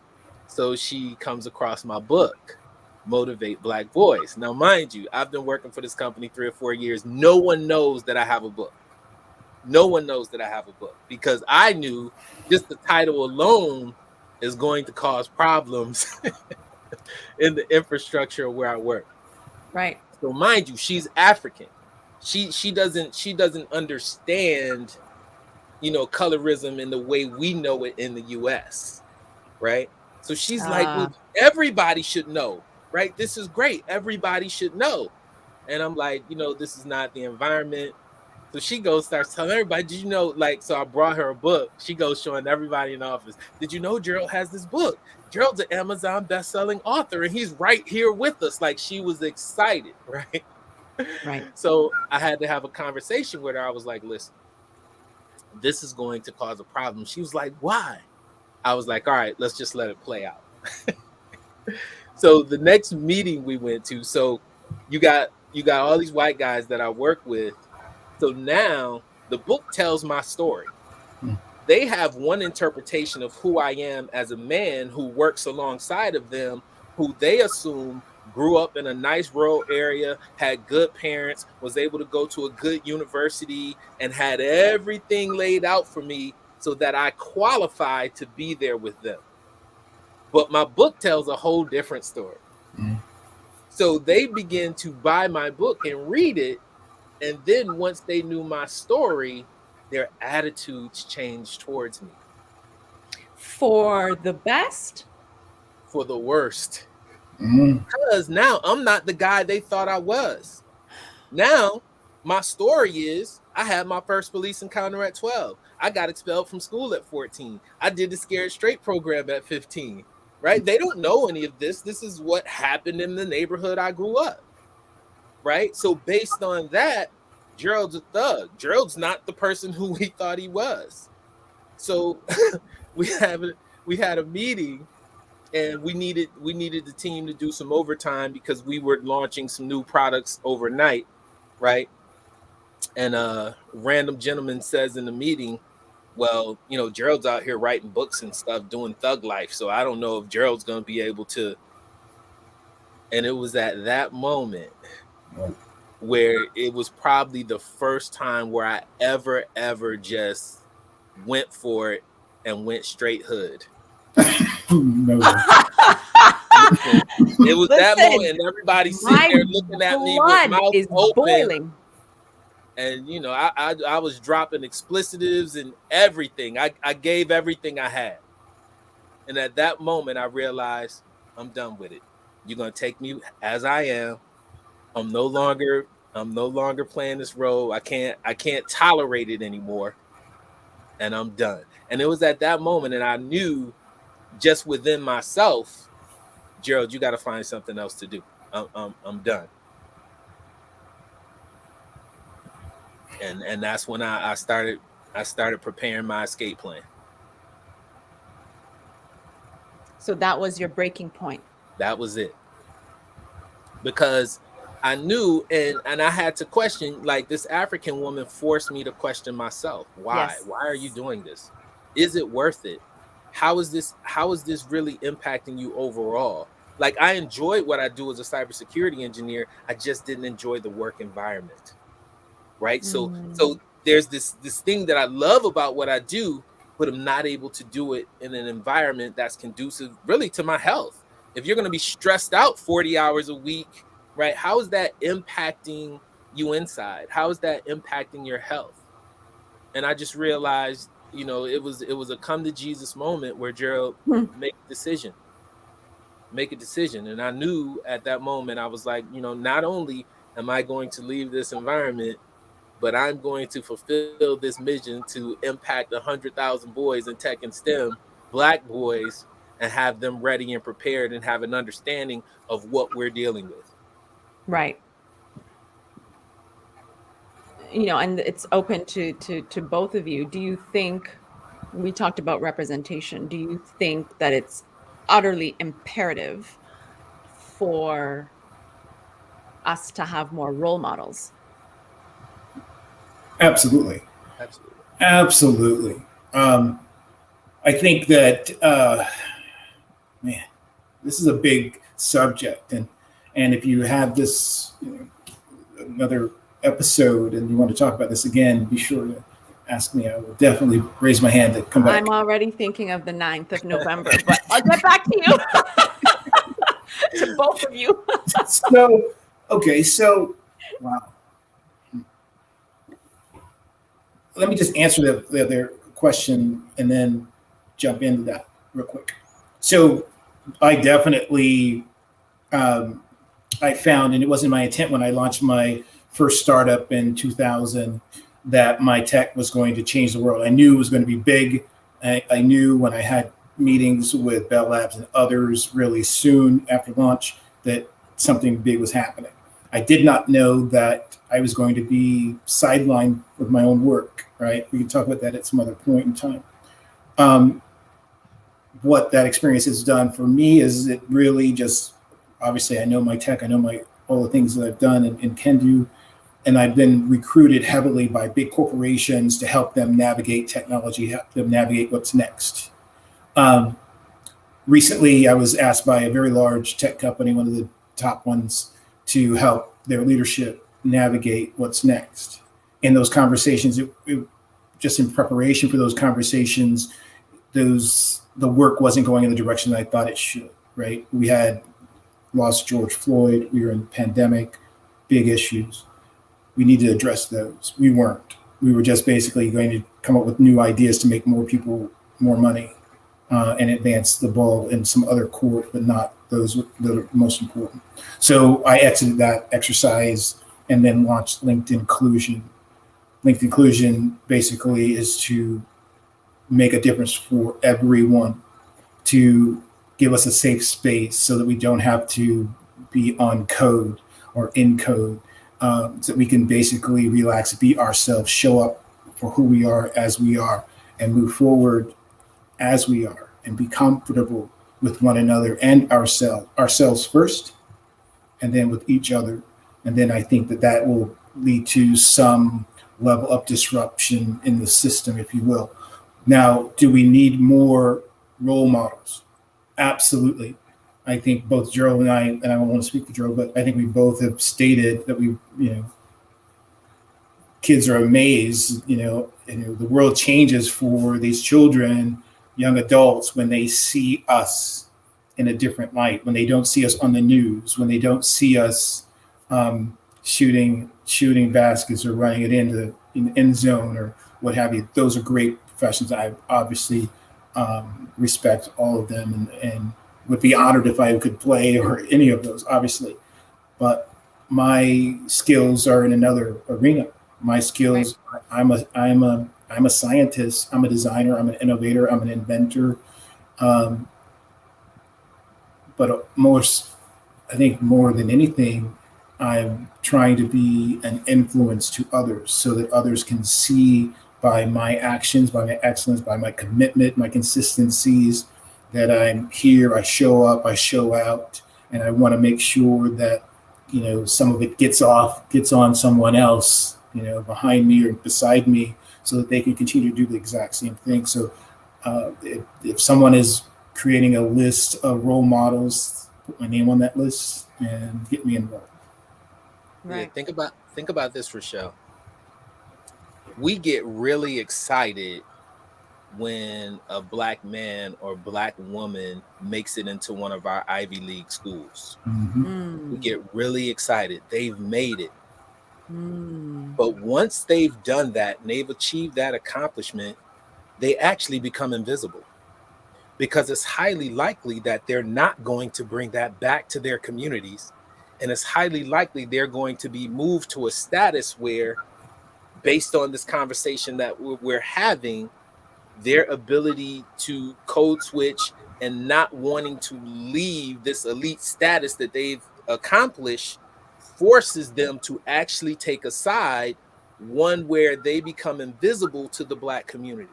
So she comes across my book, Motivate Black Boys. Now, mind you, I've been working for this company 3 or 4 years. No one knows that I have a book. No one knows that I have a book because I knew just the title alone is going to cause problems in the infrastructure where I work. Right. So mind you, she's African. She doesn't understand, colorism in the way we know it in the US, right? So she's like, well, everybody should know, right? This is great. Everybody should know. And I'm like, this is not the environment. So she goes, starts telling everybody, did you know, so I brought her a book. She goes showing everybody in the office, did you know Gerald has this book? Gerald's an Amazon best-selling author, and he's right here with us. Like, she was excited, right? Right. So I had to have a conversation with her. I was like, listen, this is going to cause a problem. She was like, why? I was like, all right, let's just let it play out. So the next meeting we went to, so you got all these white guys that I work with. So now the book tells my story. They have one interpretation of who I am as a man who works alongside of them, who they assume grew up in a nice rural area, had good parents, was able to go to a good university, and had everything laid out for me so that I qualified to be there with them. But my book tells a whole different story. So they begin to buy my book and read it. And then once they knew my story, their attitudes changed towards me. For the best? For the worst. Because now I'm not the guy they thought I was. Now my story is I had my first police encounter at 12. I got expelled from school at 14. I did the Scared Straight program at 15. Right? They don't know any of this. This is what happened in the neighborhood I grew up. Right? So based on that, Gerald's a thug. Gerald's not the person who we thought he was. So we had a meeting, and we needed the team to do some overtime because we were launching some new products overnight, right? And a random gentleman says in the meeting, well, Gerald's out here writing books and stuff, doing thug life. So I don't know if Gerald's going to be able to. And it was at that moment where it was probably the first time where I ever just went for it and went straight hood. It was that moment, and everybody sitting there looking at me with mouth open. Boiling. And I was dropping explicitives and everything. I gave everything I had. And at that moment, I realized I'm done with it. You're gonna take me as I am. I'm no longer playing this role. I can't tolerate it anymore. And I'm done. And it was at that moment, and I knew just within myself, Gerald, you got to find something else to do. I'm done. And that's when I started preparing my escape plan. So that was your breaking point. That was it. Because I knew, and I had to question, like, this African woman forced me to question myself. Why? Yes. Why are you doing this? Is it worth it? How is this really impacting you overall? Like, I enjoyed what I do as a cybersecurity engineer. I just didn't enjoy the work environment. Right. So there's this thing that I love about what I do, but I'm not able to do it in an environment that's conducive really to my health. If you're going to be stressed out 40 hours a week, right, how is that impacting you inside? How is that impacting your health? And I just realized, it was a come to Jesus moment where Gerald make a decision. And I knew at that moment, I was like, not only am I going to leave this environment, but I'm going to fulfill this mission to impact 100,000 boys in tech and STEM, Black boys, and have them ready and prepared and have an understanding of what we're dealing with. Right. And it's open to both of you. Do you think, we talked about representation, do you think that it's utterly imperative for us to have more role models? Absolutely. I think that, this is a big subject, and if you have this another episode and you want to talk about this again, be sure to ask me, I will definitely raise my hand to come back. I'm already thinking of the 9th of November, but I'll get back to you. To both of you. So, okay, so, wow. Let me just answer the other question and then jump into that real quick. So, I definitely, I found, and it wasn't my intent when I launched my first startup in 2000, that my tech was going to change the world. I knew it was going to be big. I knew when I had meetings with Bell Labs and others really soon after launch that something big was happening. I did not know that I was going to be sidelined with my own work, right? We can talk about that at some other point in time. What that experience has done for me is it really just, obviously I know my tech, I know all the things that I've done and can do, and I've been recruited heavily by big corporations to help them navigate technology, help them navigate what's next. Recently, I was asked by a very large tech company, one of the top ones, to help their leadership navigate what's next. In those conversations, just in preparation for those conversations, the work wasn't going in the direction that I thought it should, right? We had lost George Floyd, we were in pandemic, big issues. We need to address those. We weren't. We were just basically going to come up with new ideas to make more people more money and advance the ball in some other core, but not those that are most important. So I exited that exercise and then launched Linked Inclusion. Linked Inclusion basically is to make a difference for everyone, to give us a safe space so that we don't have to be on code or in code, so that we can basically relax, be ourselves, show up for who we are as we are, and move forward as we are, and be comfortable with one another and ourselves first, and then with each other. And then I think that will lead to some level of disruption in the system, if you will. Now, do we need more role models? Absolutely. I think both Gerald and I don't want to speak for Gerald, but I think we both have stated that kids are amazed, the world changes for these children, young adults, when they see us in a different light, when they don't see us on the news, when they don't see us shooting baskets or running it into an end zone or what have you. Those are great professions. I obviously respect all of them and would be honored if I could play or any of those, obviously. But my skills are in another arena. My skills, right. I'm a scientist, I'm a designer, I'm an innovator, I'm an inventor. But I think more than anything, I'm trying to be an influence to others so that others can see by my actions, by my excellence, by my commitment, my consistencies, that I'm here, I show up, I show out, and I want to make sure that, some of it gets on someone else, behind me or beside me, so that they can continue to do the exact same thing. So if someone is creating a list of role models, put my name on that list and get me involved. Right. Yeah, think about this, Rochelle. We get really excited when a Black man or Black woman makes it into one of our Ivy League schools. Mm-hmm. We get really excited. They've made it. But once they've done that and they've achieved that accomplishment, they actually become invisible, because it's highly likely that they're not going to bring that back to their communities. And it's highly likely they're going to be moved to a status where, based on this conversation that we're having, their ability to code switch and not wanting to leave this elite status that they've accomplished forces them to actually take a side, one where they become invisible to the Black community.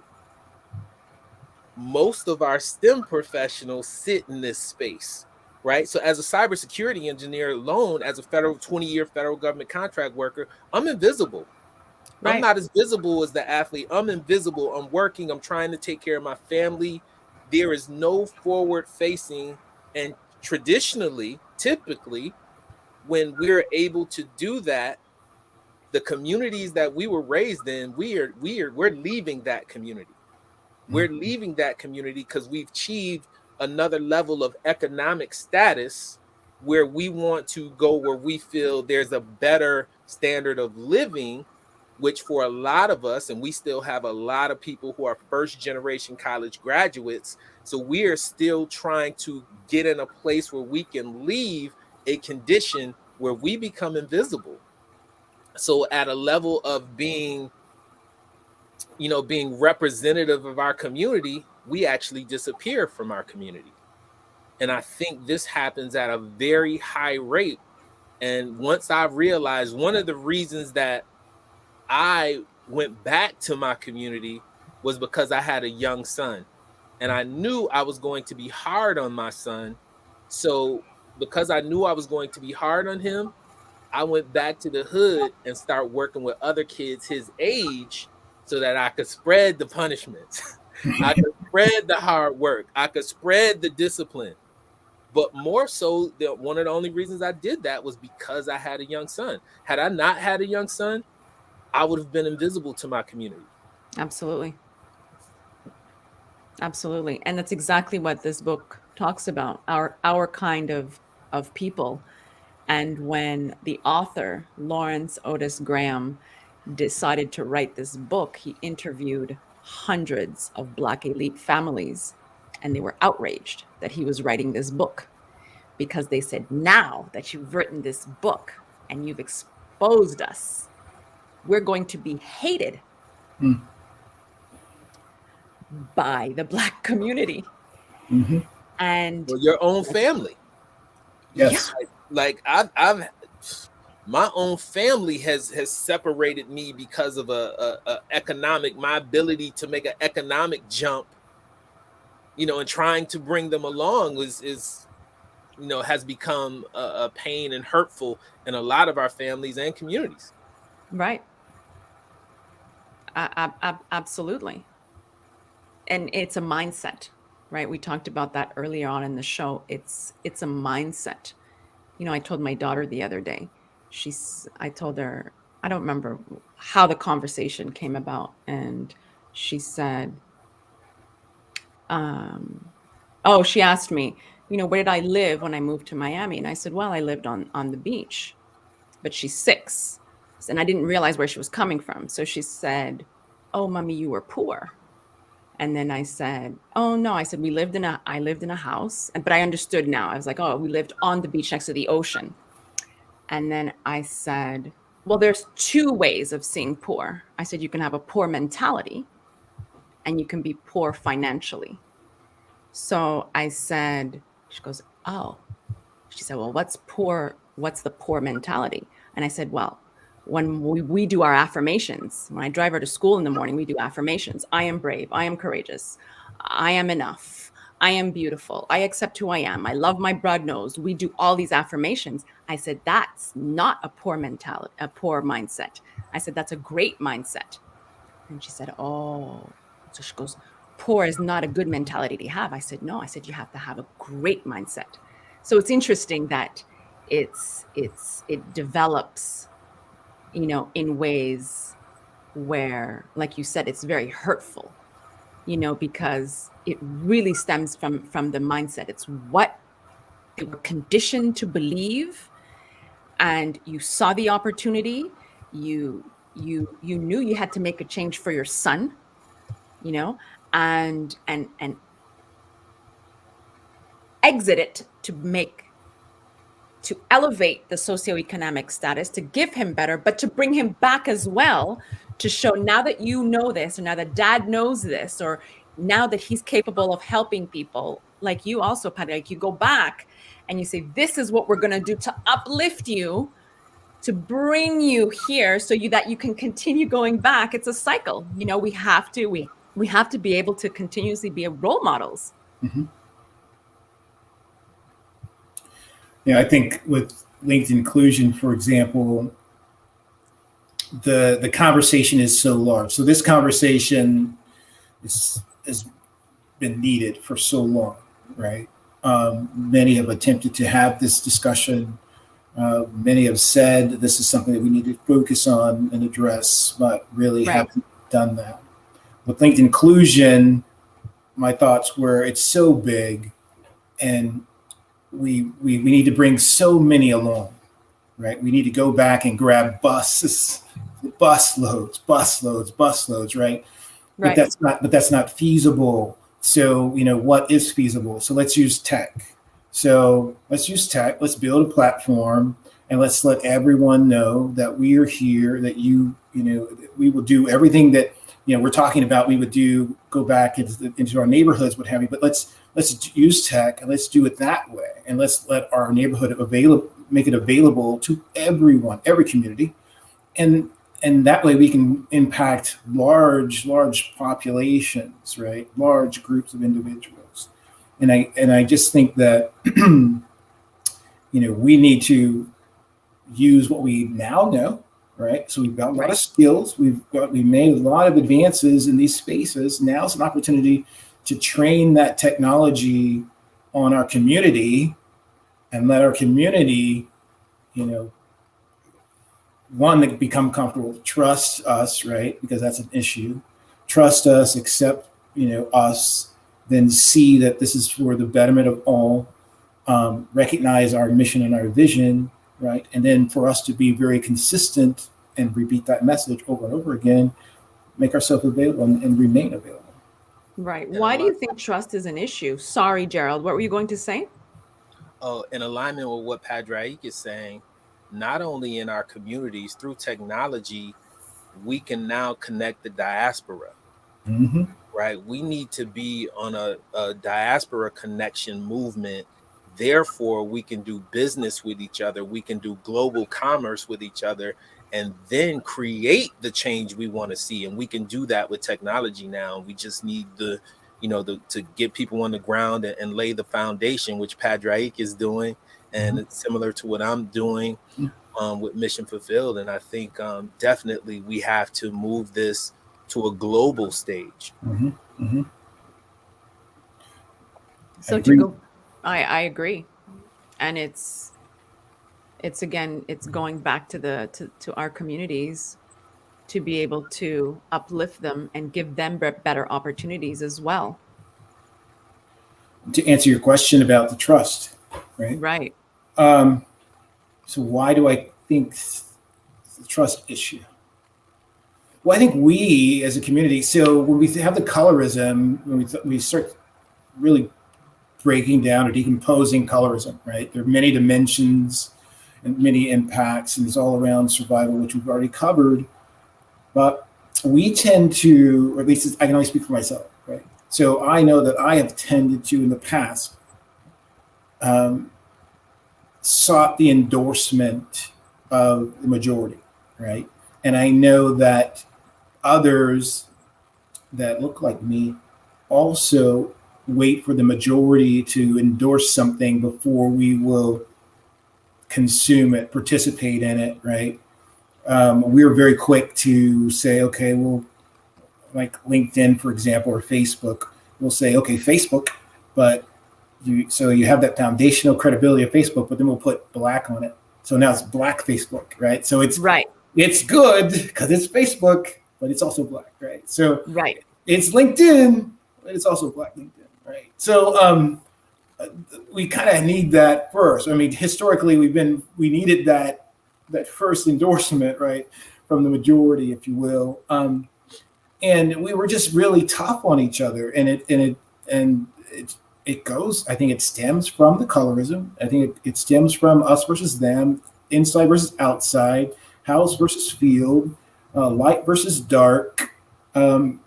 Most of our STEM professionals sit in this space, right? So as a cybersecurity engineer alone, as a 20-year federal government contract worker, I'm invisible. Right. I'm not as visible as the athlete. I'm invisible. I'm working. I'm trying to take care of my family. There is no forward facing. And traditionally, typically, when we're able to do that, the communities that we were raised in, we're leaving that community. We're leaving that community because we've achieved another level of economic status where we want to go, where we feel there's a better standard of living, which for a lot of us, and we still have a lot of people who are first generation college graduates, so we are still trying to get in a place where we can leave a condition where we become invisible. So at a level of being, being representative of our community, we actually disappear from our community. And I think this happens at a very high rate. And once I realized, one of the reasons that I went back to my community was because I had a young son, and I knew I was going to be hard on my son. So because I knew I was going to be hard on him, I went back to the hood and start working with other kids his age so that I could spread the punishments. I could spread the hard work. I could spread the discipline. But more so, one of the only reasons I did that was because I had a young son. Had I not had a young son, I would have been invisible to my community. Absolutely. Absolutely. And that's exactly what this book talks about, our kind of people. And when the author, Lawrence Otis Graham, decided to write this book, he interviewed hundreds of Black elite families, and they were outraged that he was writing this book, because they said, now that you've written this book and you've exposed us, we're going to be hated by the Black community. And well, your own family. Yes. Yeah. Like I've my own family has separated me because of my ability to make an economic jump, and trying to bring them along is has become a pain and hurtful in a lot of our families and communities. Right. Absolutely. And it's a mindset, right? We talked about that earlier on in the show. It's a mindset. I told my daughter the other day, I told her, I don't remember how the conversation came about. And she said, she asked me, where did I live when I moved to Miami? And I said, well, I lived on the beach. But she's 6. And I didn't realize where she was coming from. So she said, oh, mommy, you were poor. And then I said, oh, no. I said, I lived in a house. But I understood now. I was like, oh, we lived on the beach next to the ocean. And then I said, well, there's 2 ways of seeing poor. I said, you can have a poor mentality and you can be poor financially. So I said, she goes, oh. She said, well, what's the poor mentality? And I said, well, when we do our affirmations, when I drive her to school in the morning, we do affirmations. I am brave. I am courageous. I am enough. I am beautiful. I accept who I am. I love my broad nose. We do all these affirmations. I said, that's not a poor mentality, a poor mindset. I said, that's a great mindset. And she said, oh. So she goes, poor is not a good mentality to have. I said, no. I said, you have to have a great mindset. So it's interesting that it develops, in ways where, like you said, it's very hurtful, because it really stems from the mindset. It's what they were conditioned to believe, and you saw the opportunity. You knew you had to make a change for your son, and exit it to elevate the socioeconomic status, to give him better, but to bring him back as well, to show, now that you know this, or now that dad knows this, or now that he's capable of helping people, like you also, Patty, like you go back and you say, this is what we're going to do to uplift you, to bring you here so that you can continue going back. It's a cycle. We have to be able to continuously be role models. Yeah, I think with linked inclusion, for example, the conversation is so large. So this conversation has been needed for so long, right? Many have attempted to have this discussion Many have said this is something that we need to focus on and address, but really Right. haven't done that. With linked inclusion, my thoughts were it's so big, and we need to bring so many along, right? We need to go back and grab busloads, right? Right. But that's not feasible. So, what is feasible? So let's use tech. So let's use tech. Let's build a platform, and let's let everyone know that we are here, that we will do everything that, we're talking about. We would do, go back into our neighborhoods, what have you, but let's use tech and let's do it that way. And let's let our neighborhood make it available to everyone, every community. And that way we can impact large populations, right? Large groups of individuals. And I just think that, we need to use what we now know, right? So we've got a lot of skills. We've made a lot of advances in these spaces. Now it's an opportunity to train that technology on our community and let our community, one, that become comfortable, trust us, right? Because that's an issue. Trust us, accept, us, then see that this is for the betterment of all, recognize our mission and our vision, right? And then for us to be very consistent and repeat that message over and over again, make ourselves available and remain available. Right. Why do you think trust is an issue? Sorry, Gerald, what were you going to say? Oh, in alignment with what Padraig is saying, not only in our communities, through technology, we can now connect the diaspora, Mm-hmm. right? We need to be on a diaspora connection movement. Therefore, we can do business with each other. We can do global commerce with each other, and then create the change we want to see. And we can do that with technology now. We just need to get people on the ground and lay the foundation, which Padraig is doing. And it's similar to what I'm doing with Mission Fulfilled. And I think definitely we have to move this to a global stage. Mm-hmm. Mm-hmm. So to go, I agree. And it's again, it's going back to our communities to be able to uplift them and give them better opportunities as well. To answer your question about the trust, right? Right. So why do I think it's a trust issue? Well, I think we as a community, so when we have the colorism, when we start really breaking down or decomposing colorism, right? There are many dimensions and many impacts, and it's all around survival, which we've already covered. But we tend to, or at least I can only speak for myself, right? So I know that I have tended to, in the past, sought the endorsement of the majority, right? And I know that others that look like me also wait for the majority to endorse something before we will consume it, participate in it, right? We're very quick to say, okay, well, like LinkedIn, for example, or Facebook, we'll say, okay, Facebook, but you have that foundational credibility of Facebook, but then we'll put black on it. So now it's black Facebook, right? So it's right. It's good because it's Facebook, but it's also black, right? So right. It's LinkedIn, but it's also black LinkedIn, right? So we kind of need that first. I mean, historically, we needed that first endorsement, right, from the majority, if you will. And we were just really tough on each other, and it goes. I think it stems from the colorism. I think it stems from us versus them, inside versus outside, house versus field, light versus dark. And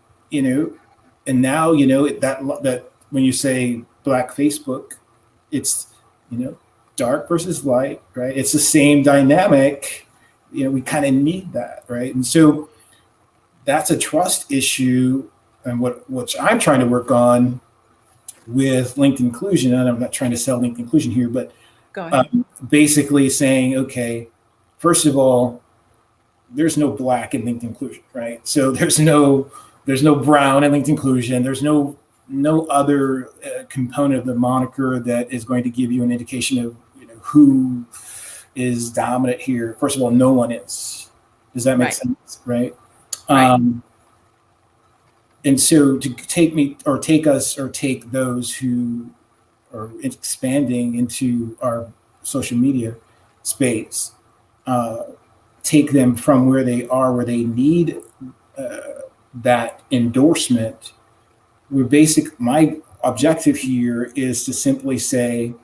now that when you say black Facebook, it's dark versus light, right? It's the same dynamic. We kind of need that, right? And so that's a trust issue, and which I'm trying to work on with linked inclusion. And I'm not trying to sell linked inclusion here, but go ahead. Basically saying, okay, first of all, there's no black in linked inclusion, right? So there's no brown in linked inclusion. There's no other component of the moniker that is going to give you an indication of who is dominant here. First of all, no one is. Does that make Right. sense? Right. Right. And so to take those who are expanding into our social media space, uh, take them from where they are, where they need that endorsement. My objective here is to simply say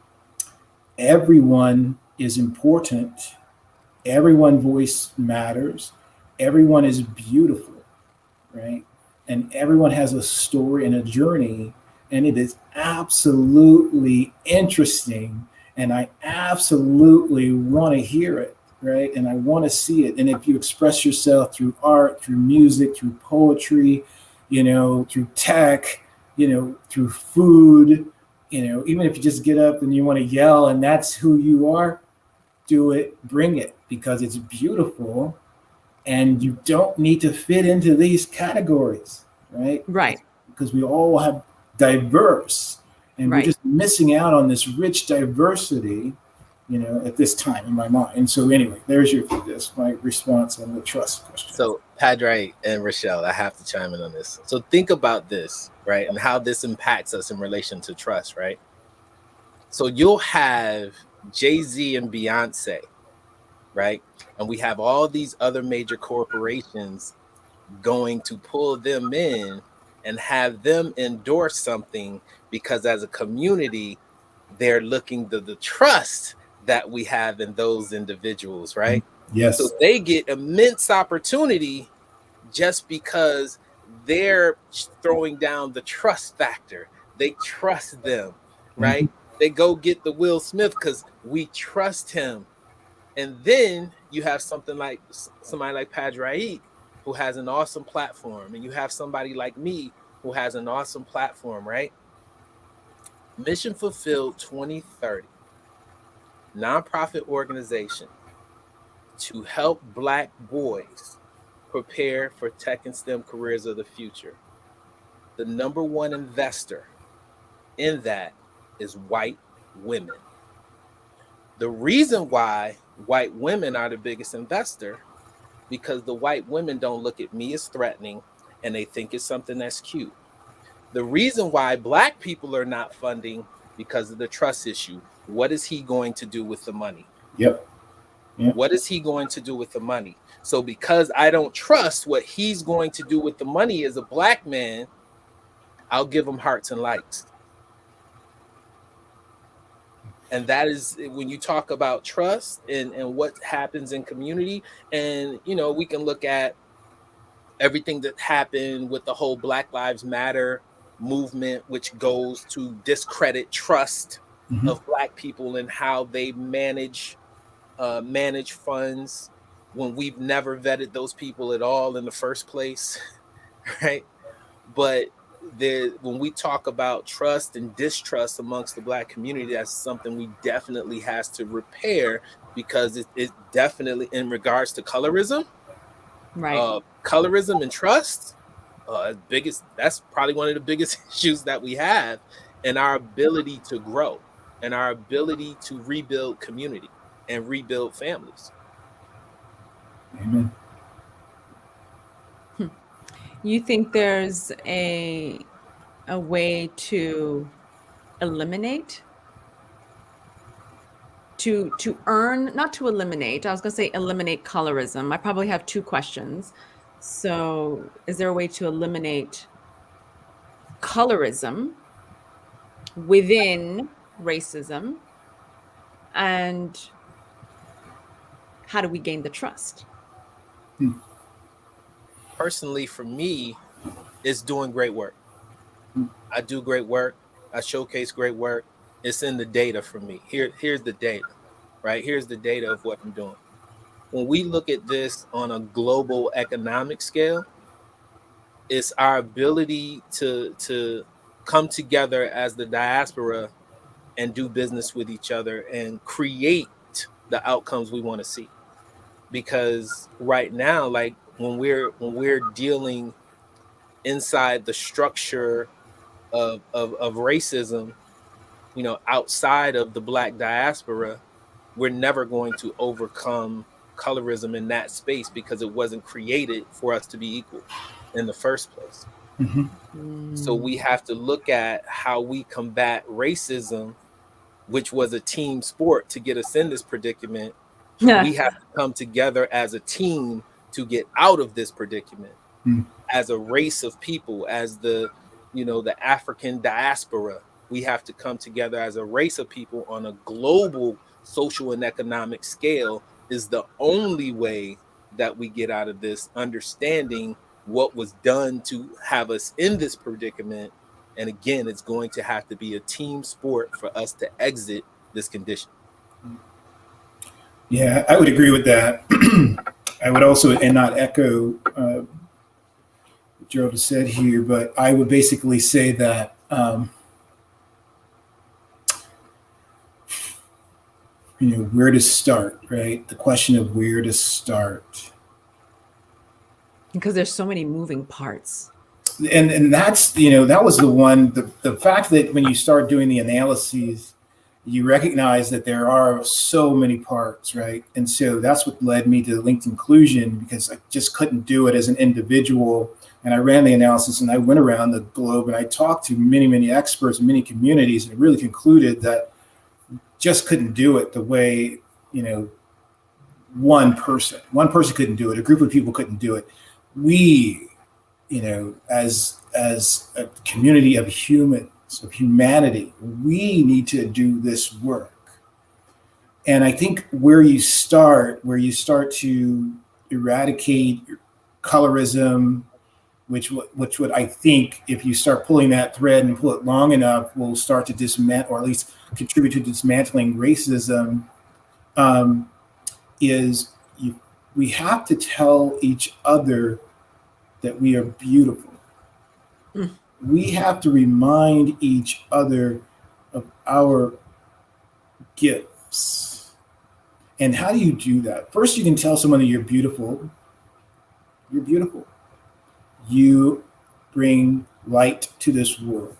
everyone is important, everyone voice matters, everyone is beautiful, right? And everyone has a story and a journey, and it is absolutely interesting. And I absolutely want to hear it, right? And I want to see it. And if you express yourself through art, through music, through poetry, through tech, through food, even if you just get up and you want to yell and that's who you are, do it, bring it, because it's beautiful and you don't need to fit into these categories, right? Right. Because we all have diverse, and we're Right. just missing out on this rich diversity, at this time in my mind. And so, anyway, that's my response on the trust question. So, Padre and Rochelle, I have to chime in on this. So, think about this, right, and how this impacts us in relation to trust, right? So, you'll have Jay-Z and Beyonce, right? And we have all these other major corporations going to pull them in and have them endorse something because as a community, they're looking to the trust that we have in those individuals, right? Yes. So they get immense opportunity just because they're throwing down the trust factor. They trust them, right? Mm-hmm. They go get the Will Smith because we trust him. And then you have somebody like Padre, who has an awesome platform, and you have somebody like me who has an awesome platform, right? Mission Fulfilled 2030, nonprofit organization to help Black boys prepare for tech and STEM careers of the future. The number one investor in that is white women. The reason why white women are the biggest investor, because the white women don't look at me as threatening and they think it's something that's cute. The reason why Black people are not funding, because of the trust issue. What is he going to do with the money? Yep. What is he going to do with the money? So because I don't trust what he's going to do with the money as a Black man, I'll give him hearts and likes. And that is when you talk about trust and what happens in community. And, we can look at everything that happened with the whole Black Lives Matter movement, which goes to discredit trust of Black people and how they manage funds when we've never vetted those people at all in the first place, right? But when we talk about trust and distrust amongst the Black community, that's something we definitely has to repair, because it definitely, in regards to colorism, right? Colorism and trust, that's probably one of the biggest issues that we have in our ability to grow and our ability to rebuild community and rebuild families. Amen. You think there's a way to eliminate, to earn, not to eliminate, I was going to say eliminate colorism. I probably have two questions. So is there a way to eliminate colorism within racism? And how do we gain the trust? Personally, for me, it's doing great work. I do great work. I showcase great work. It's in the data for me. Here's the data, right? Here's the data of what I'm doing. When we look at this on a global economic scale, it's our ability to come together as the diaspora and do business with each other and create the outcomes we want to see. Because right now, like when we're dealing inside the structure of racism, outside of the Black diaspora, we're never going to overcome colorism in that space because it wasn't created for us to be equal in the first place. So we have to look at how we combat racism, which was a team sport to get us in this predicament. We have to come together as a team to get out of this predicament, as a race of people, as the African diaspora. We have to come together as a race of people on a global social and economic scale is the only way that we get out of this, understanding what was done to have us in this predicament. And again, it's going to have to be a team sport for us to exit this condition. Yeah, I would agree with that. I would also, and not echo what Gerald has said here, but I would basically say that where to start, right? The question of where to start. Because there's so many moving parts. And that's, that was the one, the fact that when you start doing the analyses, you recognize that there are so many parts, right? And so that's what led me to linked inclusion, because I just couldn't do it as an individual. And I ran the analysis and I went around the globe and I talked to many, many experts in many communities and really concluded that just couldn't do it the way, one person couldn't do it. A group of people couldn't do it. We, as a community of humans, of humanity, we need to do this work. And I think where you start to eradicate colorism, which would, I think, if you start pulling that thread and pull it long enough, will start to dismantle, or at least contribute to dismantling racism, we have to tell each other that we are beautiful. We have to remind each other of our gifts. And how do you do that? First, you can tell someone that you're beautiful. You're beautiful. You bring light to this world.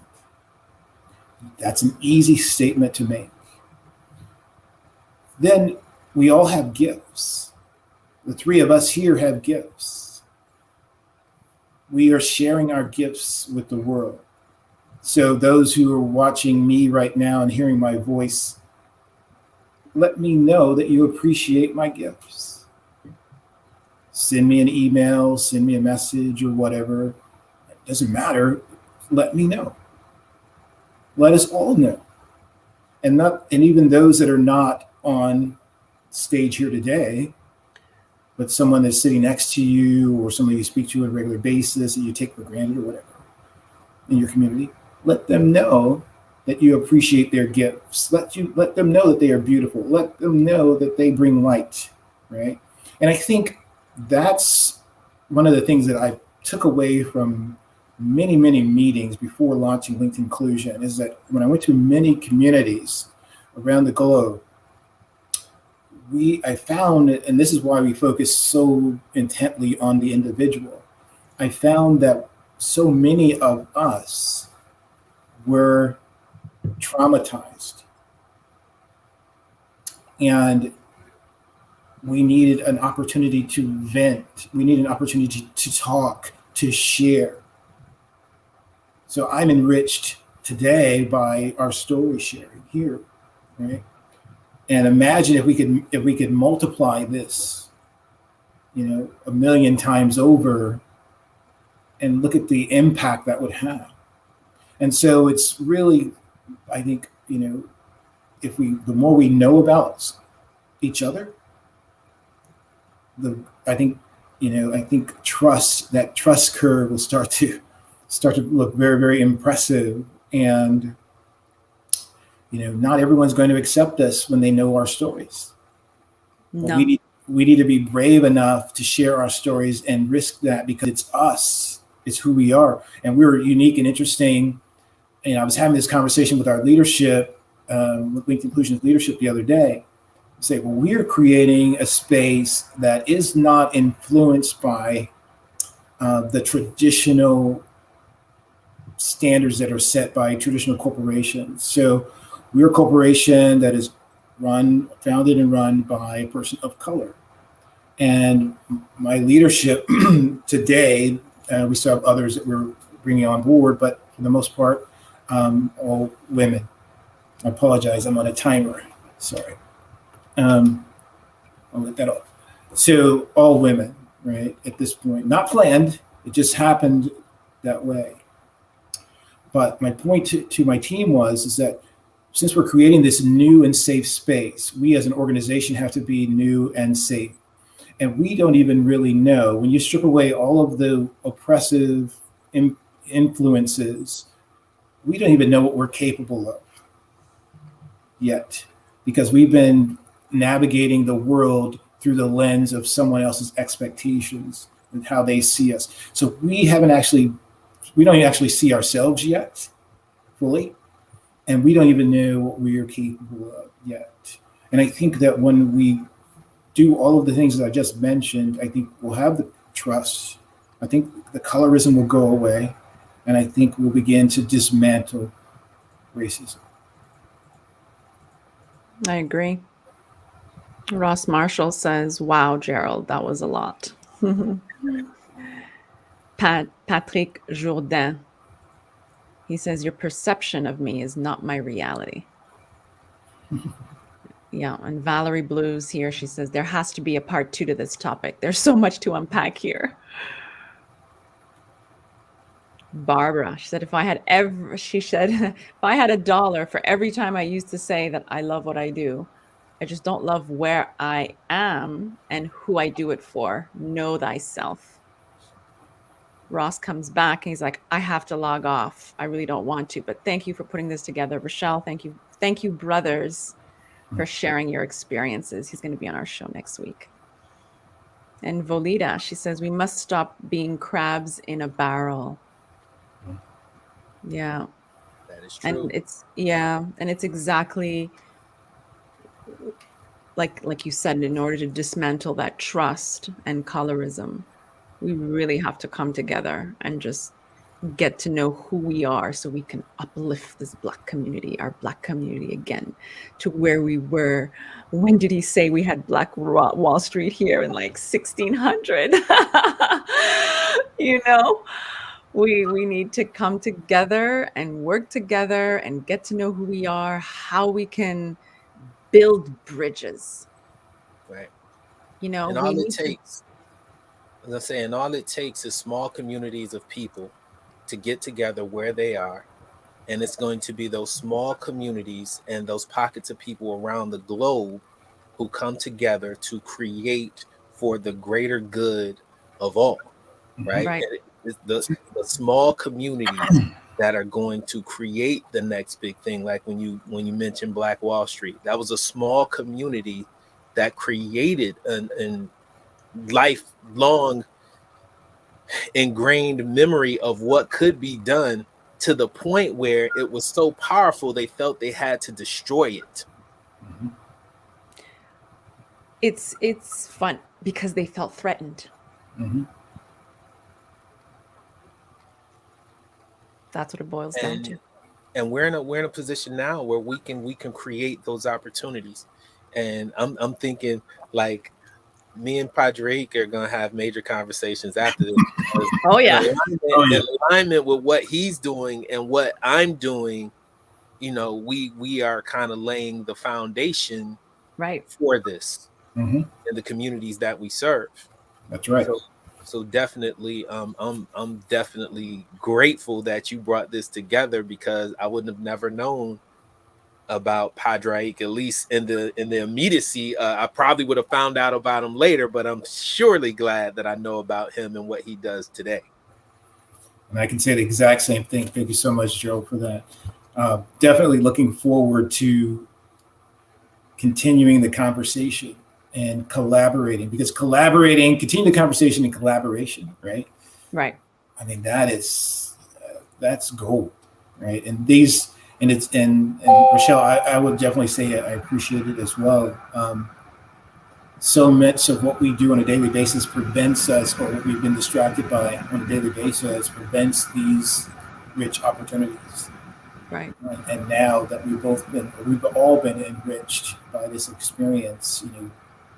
That's an easy statement to make. Then we all have gifts. The three of us here have gifts. We are sharing our gifts with the world. So those who are watching me right now and hearing my voice, let me know that you appreciate my gifts. Send me an email, send me a message or whatever. It doesn't matter. Let me know. Let us all know. And even those that are not on stage here today, but someone that's sitting next to you or somebody you speak to on a regular basis that you take for granted or whatever in your community, let them know that you appreciate their gifts. Let them know that they are beautiful. Let them know that they bring light, right? And I think that's one of the things that I took away from many, many meetings before launching Linked Inclusion, is that when I went to many communities around the globe, I found, and this is why we focus so intently on the individual, I found that so many of us were traumatized. And we needed an opportunity to vent. We needed an opportunity to talk, to share. So I'm enriched today by our story sharing here, right? And imagine if we could multiply this, a million times over, and look at the impact that would have. And so it's really, I think, the more we know about each other, I think that trust curve will start to look very, very impressive. And not everyone's going to accept us when they know our stories. No. We need to be brave enough to share our stories and risk that, because it's us, it's who we are, and we're unique and interesting. I was having this conversation with our leadership, with Linked Inclusion's leadership the other day. Say, well, we're creating a space that is not influenced by the traditional standards that are set by traditional corporations. So we're a corporation that is founded and run by a person of color. And my leadership today, we still have others that we're bringing on board, but for the most part, all women. I apologize, I'm on a timer. Sorry. I'll let that off. So all women, right, at this point, not planned, it just happened that way. But my point to my team is that since we're creating this new and safe space, we as an organization have to be new and safe. And we don't even really know, when you strip away all of the oppressive influences, we don't even know what we're capable of yet, because we've been navigating the world through the lens of someone else's expectations and how they see us. So we don't actually see ourselves yet fully, and we don't even know what we are capable of yet. And I think that when we do all of the things that I just mentioned, I think we'll have the trust. I think the colorism will go away, and I think we'll begin to dismantle racism. I agree. Ross Marshall says, wow, Gerald, that was a lot. Patrick Jourdain, he says, your perception of me is not my reality. Yeah, and Valerie Blues here, she says, there has to be a part 2 to this topic. There's so much to unpack here. Barbara, she said, if I had $1 for every time I used to say that I love what I do, I just don't love where I am and who I do it for. Know thyself. Ross comes back and he's like, I have to log off. I really don't want to, but thank you for putting this together. Rochelle, thank you. Thank you, brothers, for sharing your experiences. He's going to be on our show next week. And Volita, she says, we must stop being crabs in a barrel. Yeah. That is true. And it's exactly like you said, in order to dismantle that trust and colorism, we really have to come together and just get to know who we are so we can uplift this our Black community again to where we were. When did he say we had Black Wall Street here in like 1600? We need to come together and work together and get to know who we are, how we can build bridges. Right. And all it takes, as I'm saying, all it takes is small communities of people to get together where they are. And it's going to be those small communities and those pockets of people around the globe who come together to create for the greater good of all. Right. Right. And the small communities that are going to create the next big thing. Like when you mentioned Black Wall Street, that was a small community that created an lifelong ingrained memory of what could be done, to the point where it was so powerful they felt they had to destroy it. Mm-hmm. It's fun because they felt threatened. Mm-hmm. That's what it boils down to. And we're in a position now where we can create those opportunities. And I'm thinking, like, me and Padraig are gonna have major conversations after this. Oh yeah. In alignment with what he's doing and what I'm doing, we are kind of laying the foundation right for this Mm-hmm. in the communities that we serve. That's right. So definitely, I'm definitely grateful that you brought this together, because I wouldn't have never known about Padraig, at least in the immediacy. I probably would have found out about him later, but I'm surely glad that I know about him and what he does today. And I can say the exact same thing. Thank you so much, Joe, for that. Definitely looking forward to continuing the conversation and collaborating, because continue the conversation and collaboration, right? Right. I mean, that's gold, right? And Rochelle, I would definitely say I appreciate it as well. So much of what we do on a daily basis prevents us, or what we've been distracted by on a daily basis, prevents these rich opportunities. Right. And now that we've all been enriched by this experience,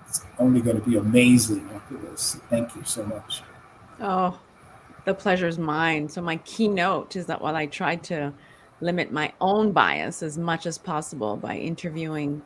it's only going to be amazing after this. Thank you so much. Oh, the pleasure's mine. So my keynote is that while I tried to limit my own bias as much as possible by interviewing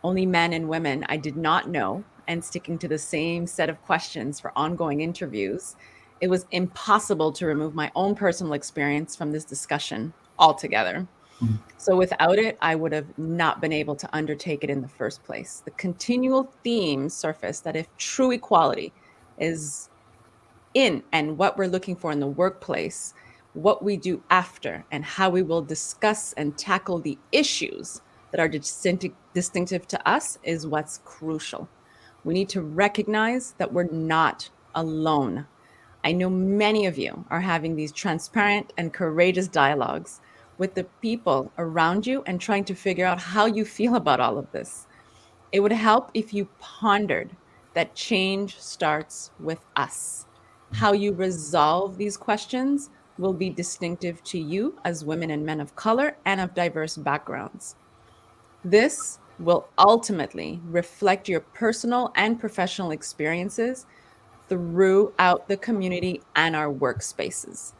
only men and women I did not know and sticking to the same set of questions for ongoing interviews, it was impossible to remove my own personal experience from this discussion altogether. Mhm. So without it, I would have not been able to undertake it in the first place. The continual theme surfaced that if true equality is in and what we're looking for in the workplace, what we do after, and how we will discuss and tackle the issues that are distinctive to us is what's crucial. We need to recognize that we're not alone. I know many of you are having these transparent and courageous dialogues with the people around you and trying to figure out how you feel about all of this. It would help if you pondered that change starts with us. How you resolve these questions will be distinctive to you as women and men of color and of diverse backgrounds. This will ultimately reflect your personal and professional experiences throughout the community and our workspaces.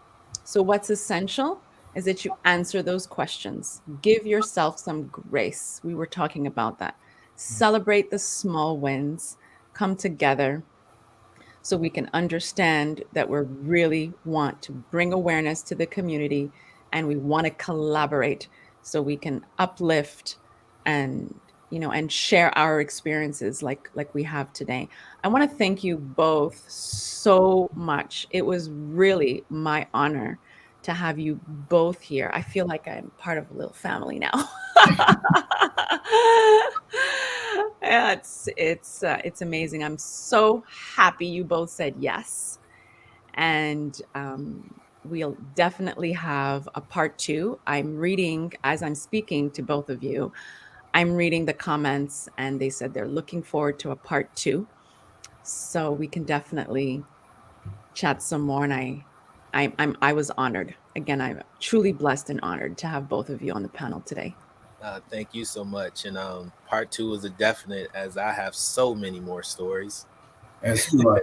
So, what's essential is that you answer those questions. Give yourself some grace. We were talking about that. Celebrate the small wins, come together so we can understand that we really want to bring awareness to the community and we want to collaborate so we can uplift and and share our experiences like we have today. I want to thank you both so much. It was really my honor to have you both here. I feel like I'm part of a little family now. Yeah, it's amazing. I'm so happy you both said yes, and we'll definitely have a part two. I'm reading as I'm speaking to both of you. I'm reading the comments, and they said they're looking forward to a part two. So we can definitely chat some more. And I was honored. Again, I'm truly blessed and honored to have both of you on the panel today. Thank you so much. And part two is a definite, as I have so many more stories. As do I.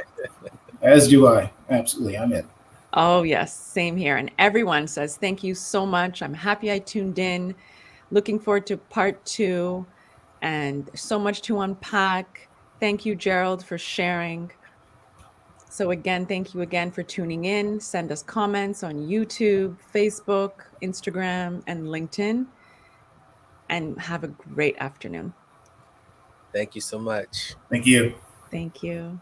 As do I. Absolutely. I'm in. Oh, yes, same here. And everyone says, thank you so much. I'm happy I tuned in. Looking forward to part two. And so much to unpack. Thank you, Gerald, for sharing. So, again, thank you again for tuning in. Send us comments on YouTube, Facebook, Instagram, and LinkedIn. And have a great afternoon. Thank you so much. Thank you. Thank you.